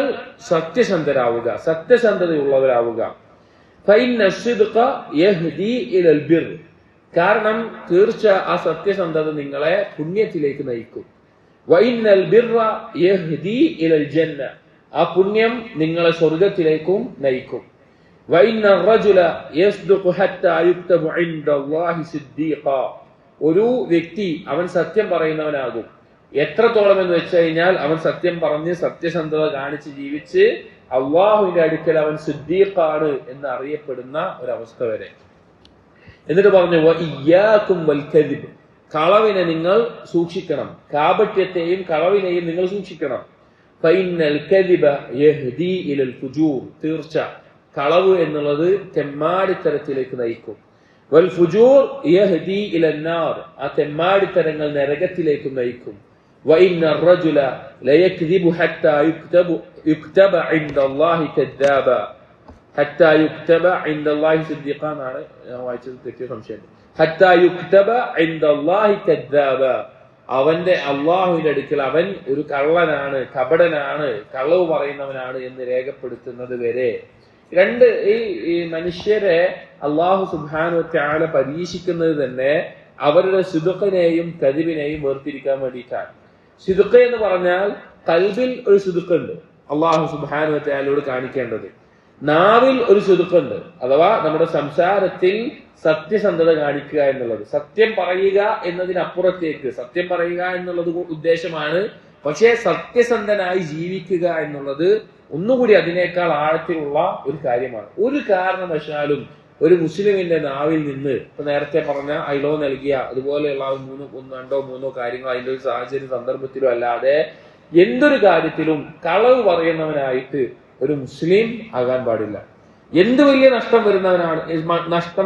സത്യസന്ധരാവുക സത്യസന്ധതയുള്ളവരാവുക ഫഇന്ന അസ്സുദ്ഖ യഹ്ദി ഇലൽ ബിർ കാരണം തീർച്ച ആ സത്യസന്ധത നിങ്ങളെ പുണ്യത്തിലേക്ക് നയിക്കും വഇന്നൽ ബിർറ യഹ്ദി ഇലൽ ജന്ന ആ പുണ്യം നിങ്ങളെ സ്വർഗ്ഗത്തിലേക്കും നയിക്കും വഇന്ന റജുല യസ്ദഖു ഹത്താ യുക്തബു ഇൻദല്ലാഹി സിദ്ദീഖ ഒരു വ്യക്തി അവൻ സത്യം പറയുന്നവനാകും എത്രത്തോളം എന്ന് വെച്ച് കഴിഞ്ഞാൽ അവൻ സത്യം പറഞ്ഞ് സത്യസന്ധത കാണിച്ച് ജീവിച്ച് അള്ളാഹുവിന്റെ അടുക്കൽ അവൻ സിദ്ദീഖാണ് എന്ന് അറിയപ്പെടുന്ന ഒരവസ്ഥ വരെ. എന്നിട്ട് പറഞ്ഞു വഇയ്യാകും വൽ കദിബ് കളവിനെ നിങ്ങൾ സൂക്ഷിക്കണം, കാപട്യത്തെയും കളവിനെയും നിങ്ങൾ സൂക്ഷിക്കണം. ഫഇന്നൽ കദിബ യഹ്ദി ഇലൽ ഫുജൂർ തീർച്ച കളവ് എന്നുള്ളത് തെമ്മാടിത്തരത്തിലേക്ക് നയിക്കും. വൽ ഫുജൂർ യഹ്ദി ഇലൻ നാർ ആ തെമ്മാടിത്തരങ്ങൾ നരകത്തിലേക്ക് നയിക്കും. വഇന്ന الرجل ليكذب حتى يكتب عند الله كذابا حتى يكتب عند الله صديقا ആണ് ഞാൻ വായിച്ചത് തെറ്റിയ സംശയം. حتى يكتب عند الله كذابا അവന്റെ അള്ളാഹുവിന്റെ അടുക്കൽ അവൻ ഒരു കള്ളനാണ്, കപടനാണ്, കളവ് പറയുന്നവനാണ് എന്ന് രേഖപ്പെടുത്തുന്നത് വരെ. രണ്ട് ഈ മനുഷ്യരെ അള്ളാഹു സുബ്ഹാനഹു വ തആല പരീക്ഷിക്കുന്നത് തന്നെ അവരുടെ സിദ്ഖിനെയും കദിബിനെയും വേർതിരിക്കാൻ വേണ്ടിയിട്ടാണ്. സിദ്ഖ് എന്ന് പറഞ്ഞാൽ ഖൽബിൽ ഒരു സിദ്ഖ് ഉണ്ട് അള്ളാഹു സുബ്ഹാനഹു വ തആലയോട് കാണിക്കേണ്ടത്. നാവിൽ ഒരു സിദ്ഖ് ഉണ്ട്, അഥവാ നമ്മുടെ സംസാരത്തിൽ സത്യസന്ധത കാണിക്കുക എന്നുള്ളത്. സത്യം പറയുക എന്നതിനപ്പുറത്തേക്ക് സത്യം പറയുക എന്നുള്ളത് ഉദ്ദേശമാണ്, പക്ഷേ സത്യസന്ധനായി ജീവിക്കുക എന്നുള്ളത് ഒന്നുകൂടി അതിനേക്കാൾ ആഴത്തിലുള്ള ഒരു കാര്യമാണ്. ഒരു കാരണവശാലും ഒരു മുസ്ലിമിന്റെ നാവിൽ നിന്ന് ഇപ്പൊ നേരത്തെ പറഞ്ഞ ഐലോ നൽകിയ അതുപോലെയുള്ള രണ്ടോ മൂന്നോ കാര്യങ്ങൾ അതിന്റെ ഒരു സാഹചര്യ സന്ദർഭത്തിലും അല്ലാതെ എന്തൊരു കാര്യത്തിലും കളവ് പറയുന്നവനായിട്ട് ഒരു മുസ്ലിം ആകാൻ പാടില്ല. എന്ത് വലിയ നഷ്ടം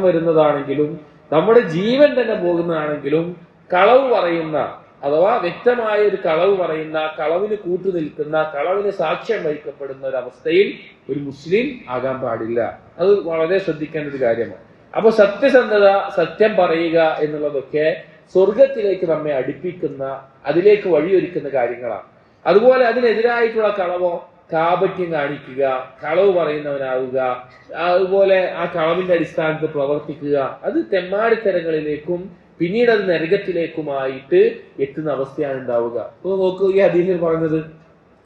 വരുന്നതാണെങ്കിലും നമ്മുടെ ജീവൻ തന്നെ പോകുന്നതാണെങ്കിലും കളവ് പറയുന്ന അഥവാ വ്യക്തമായ ഒരു കളവ് പറയുന്ന, കളവിന് കൂട്ടുനിൽക്കുന്ന, കളവിന് സാക്ഷ്യം വഹിക്കപ്പെടുന്ന ഒരു അവസ്ഥയിൽ ഒരു മുസ്ലിം ആകാൻ പാടില്ല. അത് വളരെ ശ്രദ്ധിക്കേണ്ട ഒരു കാര്യമാണ്. അപ്പൊ സത്യസന്ധത, സത്യം പറയുക എന്നുള്ളതൊക്കെ സ്വർഗത്തിലേക്ക് നമ്മെ അടുപ്പിക്കുന്ന, അതിലേക്ക് വഴിയൊരുക്കുന്ന കാര്യങ്ങളാണ്. അതുപോലെ അതിനെതിരായിട്ടുള്ള കളവോ കാപട്യം കാണിക്കുക, കളവ് പറയുന്നവനാവുക, അതുപോലെ ആ കളവിന്റെ അടിസ്ഥാനത്തിൽ പ്രവർത്തിക്കുക, അത് തെമ്മാടിത്തരങ്ങളിലേക്കും പിന്നീട് അത് നരകത്തിലേക്കുമായിട്ട് എത്തുന്ന അവസ്ഥയാണ് ഉണ്ടാവുക. അപ്പൊ നോക്കൂ, ഈ ഹദീസിൽ പറഞ്ഞത്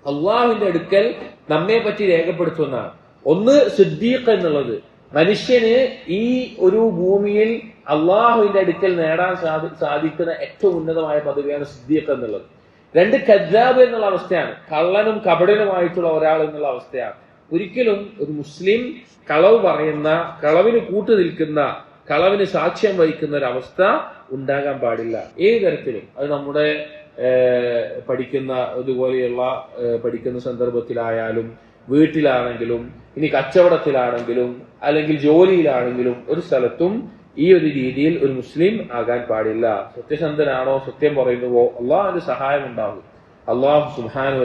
അള്ളാഹുവിന്റെ അടുക്കൽ നമ്മെ പറ്റി രേഖപ്പെടുത്തുന്നതാണ്. ഒന്ന് സിദ്ദീഖ് എന്നുള്ളത് മനുഷ്യന് ഈ ഒരു ഭൂമിയിൽ അള്ളാഹുവിന്റെ അടുക്കൽ നേടാൻ സാധിക്കുന്ന ഏറ്റവും ഉന്നതമായ പദവിയാണ് സിദ്ദീഖ് എന്നുള്ളത്. രണ്ട് കദ്ദാബ് എന്നുള്ള അവസ്ഥയാണ്, കള്ളനും കപടനുമായിട്ടുള്ള ഒരാൾ എന്നുള്ള അവസ്ഥയാണ്. ഒരിക്കലും ഒരു മുസ്ലിം കളവ് പറയുന്ന, കളവിന് കൂട്ടുനിൽക്കുന്ന, കളവിന് സാക്ഷ്യം വഹിക്കുന്ന ഒരു അവസ്ഥ ഉണ്ടാകാൻ പാടില്ല ഏത് തരത്തിലും. അത് നമ്മുടെ പഠിക്കുന്ന ഇതുപോലെയുള്ള പഠിക്കുന്ന സന്ദർഭത്തിലായാലും, വീട്ടിലാണെങ്കിലും, ഇനി കച്ചവടത്തിലാണെങ്കിലും, അല്ലെങ്കിൽ ജോലിയിലാണെങ്കിലും, ഒരു സ്ഥലത്തും ഈ ഒരു രീതിയിൽ ഒരു മുസ്ലിം ആകാൻ പാടില്ല. സത്യസന്ധനാണോ, സത്യം പറയുന്നുവോ, അള്ളാഹുവിന്റെ സഹായം ഉണ്ടാകും. അള്ളാഹു സുബ്ഹാനഹു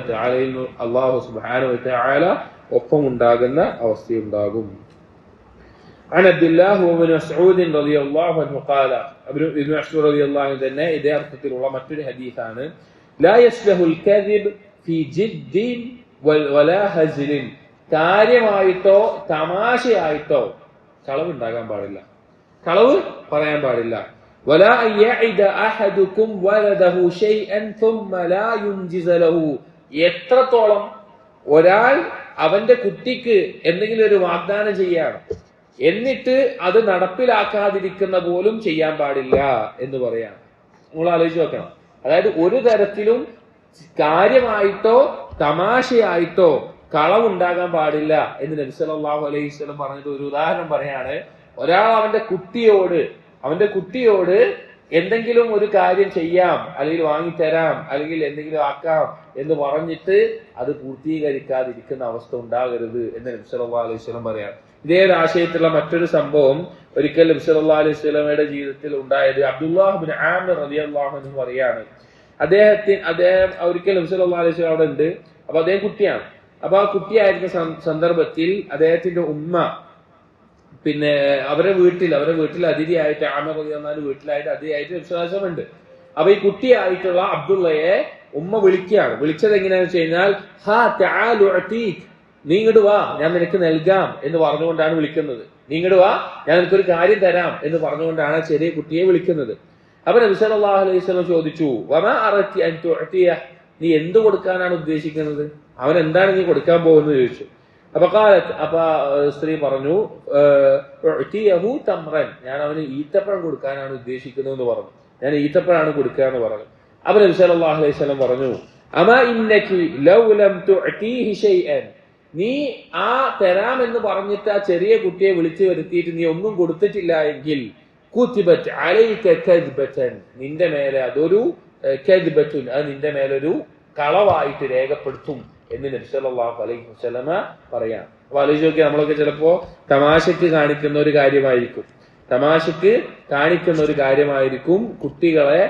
വ തആല ഒപ്പം ഉണ്ടാകുന്ന അവസ്ഥയുണ്ടാകും. عن عبد الله وابن مسعود رضي الله عنه قال ابن مسعود رضي الله عنه തന്നെ ഇതേ അർത്ഥത്തിലുള്ള മറ്റൊരു ഹദീസാണ്. لا يصلح الكذب في جد ولا هزل കാര്യമായിട്ടോ തമാശയായിട്ടോ കളവ് ഉണ്ടാകാൻ പാടില്ല, കളവ് പറയാൻ പാടില്ല. ولا يعد احدكم ولده شيئا ثم لا ينجز له എത്രത്തോളം ഒരാൾ അവന്റെ കുട്ടിക്ക് എന്തെങ്കിലും ഒരു വാഗ്ദാനം ചെയ്യാണ്, എന്നിട്ട് അത് നടപ്പിലാക്കാതിരിക്കുന്ന പോലും ചെയ്യാൻ പാടില്ല എന്ന് പറയാണ്. നമ്മൾ ആലോചിച്ച് നോക്കണം. അതായത് ഒരു തരത്തിലും കാര്യമായിട്ടോ തമാശയായിട്ടോ കളവുണ്ടാകാൻ പാടില്ല എന്ന് നബി സല്ലല്ലാഹു അലൈഹി വസല്ലം പറഞ്ഞിട്ട് ഒരു ഉദാഹരണം പറയാണ്. ഒരാൾ അവന്റെ കുട്ടിയോട് എന്തെങ്കിലും ഒരു കാര്യം ചെയ്യാം, അല്ലെങ്കിൽ വാങ്ങിത്തരാം, അല്ലെങ്കിൽ എന്തെങ്കിലും ആക്കാം എന്ന് പറഞ്ഞിട്ട് അത് പൂർത്തീകരിക്കാതിരിക്കുന്ന അവസ്ഥ ഉണ്ടാകരുത് എന്ന് നബി സല്ലല്ലാഹു അലൈഹി വസല്ലം പറയാണ്. ഇതേ ഒരു ആശയത്തിലുള്ള മറ്റൊരു സംഭവം ഒരിക്കൽ നബി സല്ലല്ലാഹു അലൈഹി വസല്ലമയുടെ ജീവിതത്തിൽ ഉണ്ടായത്. അബ്ദുല്ലാഹ് ഇബ്നു ആമിർ റളിയല്ലാഹു അൻഹു പറയാണ്, അദ്ദേഹം ഒരിക്കൽ നബി സല്ലല്ലാഹു അലൈഹി വസല്ലം അവിടെ ഉണ്ട്. അപ്പൊ അദ്ദേഹം കുട്ടിയാണ്. അപ്പൊ ആ കുട്ടിയായിരുന്ന സന്ദർഭത്തിൽ അദ്ദേഹത്തിന്റെ ഉമ്മ പിന്നെ അവരുടെ വീട്ടിൽ അതിഥിയായിട്ട് ആമർ റളിയല്ലാഹു വീട്ടിലായിട്ട് അതിഥിയായിട്ട് വിശ്വാസമുണ്ട്. അപ്പൊ ഈ കുട്ടിയായിട്ടുള്ള അബ്ദുള്ളയെ ഉമ്മ വിളിച്ചത് എങ്ങനെയാണെന്ന് വെച്ച് കഴിഞ്ഞാൽ ഹാ തആലു അതീക്, നീ ഇങ്ങോട്ട് വാ, ഞാൻ നിനക്ക് നൽകാം എന്ന് പറഞ്ഞുകൊണ്ടാണ് വിളിക്കുന്നത്. നീ ഇങ്ങോട്ട് വാ, ഞാൻ നിനക്കൊരു കാര്യം തരാം എന്ന് പറഞ്ഞുകൊണ്ടാണ് ചെറിയ കുട്ടിയെ വിളിക്കുന്നത്. അപ്പൊ നബി സല്ലല്ലാഹു അലൈഹി വസല്ലം ചോദിച്ചു, വമാ അറത്തി അൻ തുഅതിയ, നീ എന്ത് കൊടുക്കാനാണ് ഉദ്ദേശിക്കുന്നത്, അവൻ എന്താണ് നീ കൊടുക്കാൻ പോകുന്നത് ചോദിച്ചു. അപ്പൊ സ്ത്രീ പറഞ്ഞു, തമ്രൻ, ഞാൻ അവന് ഈത്തപ്പഴം കൊടുക്കാനാണ് ഉദ്ദേശിക്കുന്നത് എന്ന് പറഞ്ഞു. ഞാൻ ഈത്തപ്പഴമാണ് കൊടുക്കുക എന്ന് പറഞ്ഞു. അപ്പൊ നബി സല്ലല്ലാഹു അലൈഹി വസല്ലം പറഞ്ഞു, അമാ ഇന്നകി ലൗ ലം തുഅതീഹി ഷൈഅൻ, നീ ആ തരാമെന്ന് പറഞ്ഞിട്ട് ആ ചെറിയ കുട്ടിയെ വിളിച്ചു വരുത്തിയിട്ട് നീ ഒന്നും കൊടുത്തിട്ടില്ല എങ്കിൽ കുതിബത് അലൈക കദ്ബതൻ, നിന്റെ മേലെ അതൊരു കദ്ബത്തുൻ, അത് നിന്റെ മേലൊരു കളവായിട്ട് രേഖപ്പെടുത്തും എന്ന് നബി സല്ലല്ലാഹു അലൈഹി വസല്ലമ പറയാം. അപ്പൊ ആലോചിച്ച് നോക്കിയാൽ നമ്മളൊക്കെ ചിലപ്പോ തമാശക്ക് കാണിക്കുന്ന ഒരു കാര്യമായിരിക്കും കുട്ടികളെ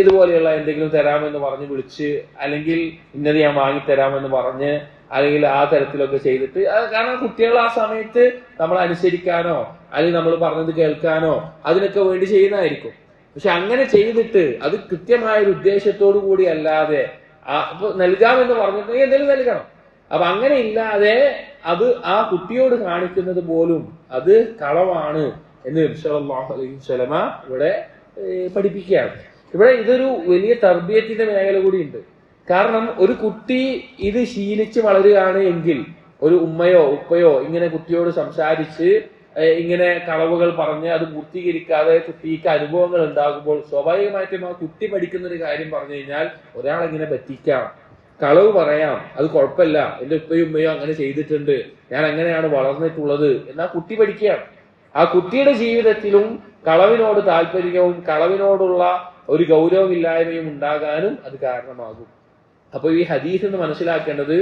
ഇതുപോലെയുള്ള എന്തെങ്കിലും തരാമെന്ന് പറഞ്ഞ് വിളിച്ച്, അല്ലെങ്കിൽ ഇന്നത് ഞാൻ വാങ്ങിത്തരാമെന്ന് പറഞ്ഞ്, അല്ലെങ്കിൽ ആ തരത്തിലൊക്കെ ചെയ്തിട്ട്, കാരണം കുട്ടികൾ ആ സമയത്ത് നമ്മൾ അനുസരിക്കാനോ അല്ലെങ്കിൽ നമ്മൾ പറഞ്ഞത് കേൾക്കാനോ അതിനൊക്കെ വേണ്ടി ചെയ്യുന്നതായിരിക്കും. പക്ഷെ അങ്ങനെ ചെയ്തിട്ട് അത് കൃത്യമായ ഒരു ഉദ്ദേശത്തോടു കൂടി അല്ലാതെ അപ്പൊ നൽകാമെന്ന് പറഞ്ഞിട്ട് എന്തെങ്കിലും നൽകണം. അപ്പൊ അങ്ങനെ ഇല്ലാതെ അത് ആ കുട്ടിയോട് കാണിക്കുന്നത് പോലും അത് കളവാണ് എന്ന് നബി സല്ലല്ലാഹു അലൈഹി വസല്ലമ ഇവിടെ പഠിപ്പിക്കുകയാണ്. ഇവിടെ ഇതൊരു വലിയ തർബിയത്തിന്റെ മേഖല കൂടി ഉണ്ട്. കാരണം ഒരു കുട്ടി ഇത് ശീലിച്ച് വളരുകയാണ് എങ്കിൽ, ഒരു ഉമ്മയോ ഉപ്പയോ ഇങ്ങനെ കുട്ടിയോട് സംസാരിച്ച് ഇങ്ങനെ കളവുകൾ പറഞ്ഞ് അത് പൂർത്തീകരിക്കാതെ കുട്ടിക്ക് അനുഭവങ്ങൾ ഉണ്ടാകുമ്പോൾ സ്വാഭാവികമായിട്ടും ആ കുട്ടി പഠിക്കുന്ന ഒരു കാര്യം പറഞ്ഞു കഴിഞ്ഞാൽ ഒരാളെങ്ങനെ പറ്റിക്കാം, കളവ് പറയാം, അത് കുഴപ്പമില്ല, എന്റെ ഉപ്പയും ഉമ്മയോ അങ്ങനെ ചെയ്തിട്ടുണ്ട്, ഞാൻ അങ്ങനെയാണ് വളർന്നിട്ടുള്ളത് എന്നാ കുട്ടി പഠിക്കുകയാണ്. ആ കുട്ടിയുടെ ജീവിതത്തിലും കളവിനോട് താല്പര്യവും കളവിനോടുള്ള ഒരു ഗൗരവമില്ലായ്മയും ഉണ്ടാകാനും അത് കാരണമാകും. അപ്പൊ ഈ ഹദീസ് എന്ന് മനസ്സിലാക്കേണ്ടത്,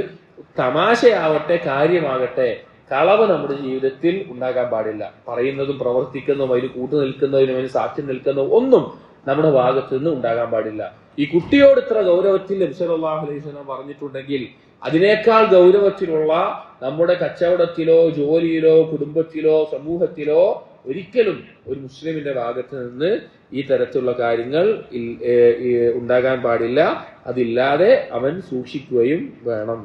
തമാശയാവട്ടെ കാര്യമാകട്ടെ, കളവ് നമ്മുടെ ജീവിതത്തിൽ ഉണ്ടാകാൻ പാടില്ല. പറയുന്നതും പ്രവർത്തിക്കുന്നതും അതിന് കൂട്ടുനിൽക്കുന്നതിനും അതിന് സാക്ഷ്യം നിൽക്കുന്നതും ഒന്നും നമ്മുടെ ഭാഗത്തു നിന്ന് ഉണ്ടാകാൻ പാടില്ല. ഈ കുട്ടിയോട് ഇത്ര ഗൗരവത്തിൽ നബി സല്ലല്ലാഹു അലൈഹി വസല്ലം പറഞ്ഞിട്ടുണ്ടെങ്കിൽ അതിനേക്കാൾ ഗൗരവത്തിലുള്ള നമ്മുടെ കച്ചവടത്തിലോ ജോലിയിലോ കുടുംബത്തിലോ സമൂഹത്തിലോ ഒരിക്കലും ഒരു മുസ്ലിമിന്റെ ഭാഗത്ത് നിന്ന് ഈ തരത്തിലുള്ള കാര്യങ്ങൾ ഉണ്ടാകാൻ പാടില്ല. അതില്ലാതെ അവൻ സൂക്ഷിക്കുകയും വേണം.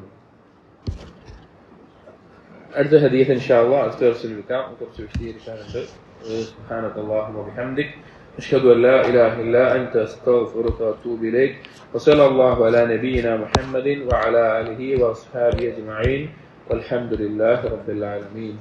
അടുത്ത ഹദീസ് ഇൻഷാ അല്ലാഹ് അടുത്ത ദിവസം എടുക്കാം. കുറച്ച് വിശദീകരിക്കാനുണ്ട്. സുബ്ഹാനക്കല്ലാഹുമ്മ വബിഹംദിക് അഷ്ഹദു അൻ ലാ ഇലാഹ ഇല്ലാ അൻത അസ്തഗ്ഫിറുക വഅതൂബു ഇലൈക് വസല്ലല്ലാഹു അലാ നബിയിനാ മുഹമ്മദിൻ വഅലാ ആലിഹി വഅസ്ഹാബിഹി അജ്മഈൻ വൽഹംദുലില്ലാഹി റബ്ബിൽ ആലമീൻ.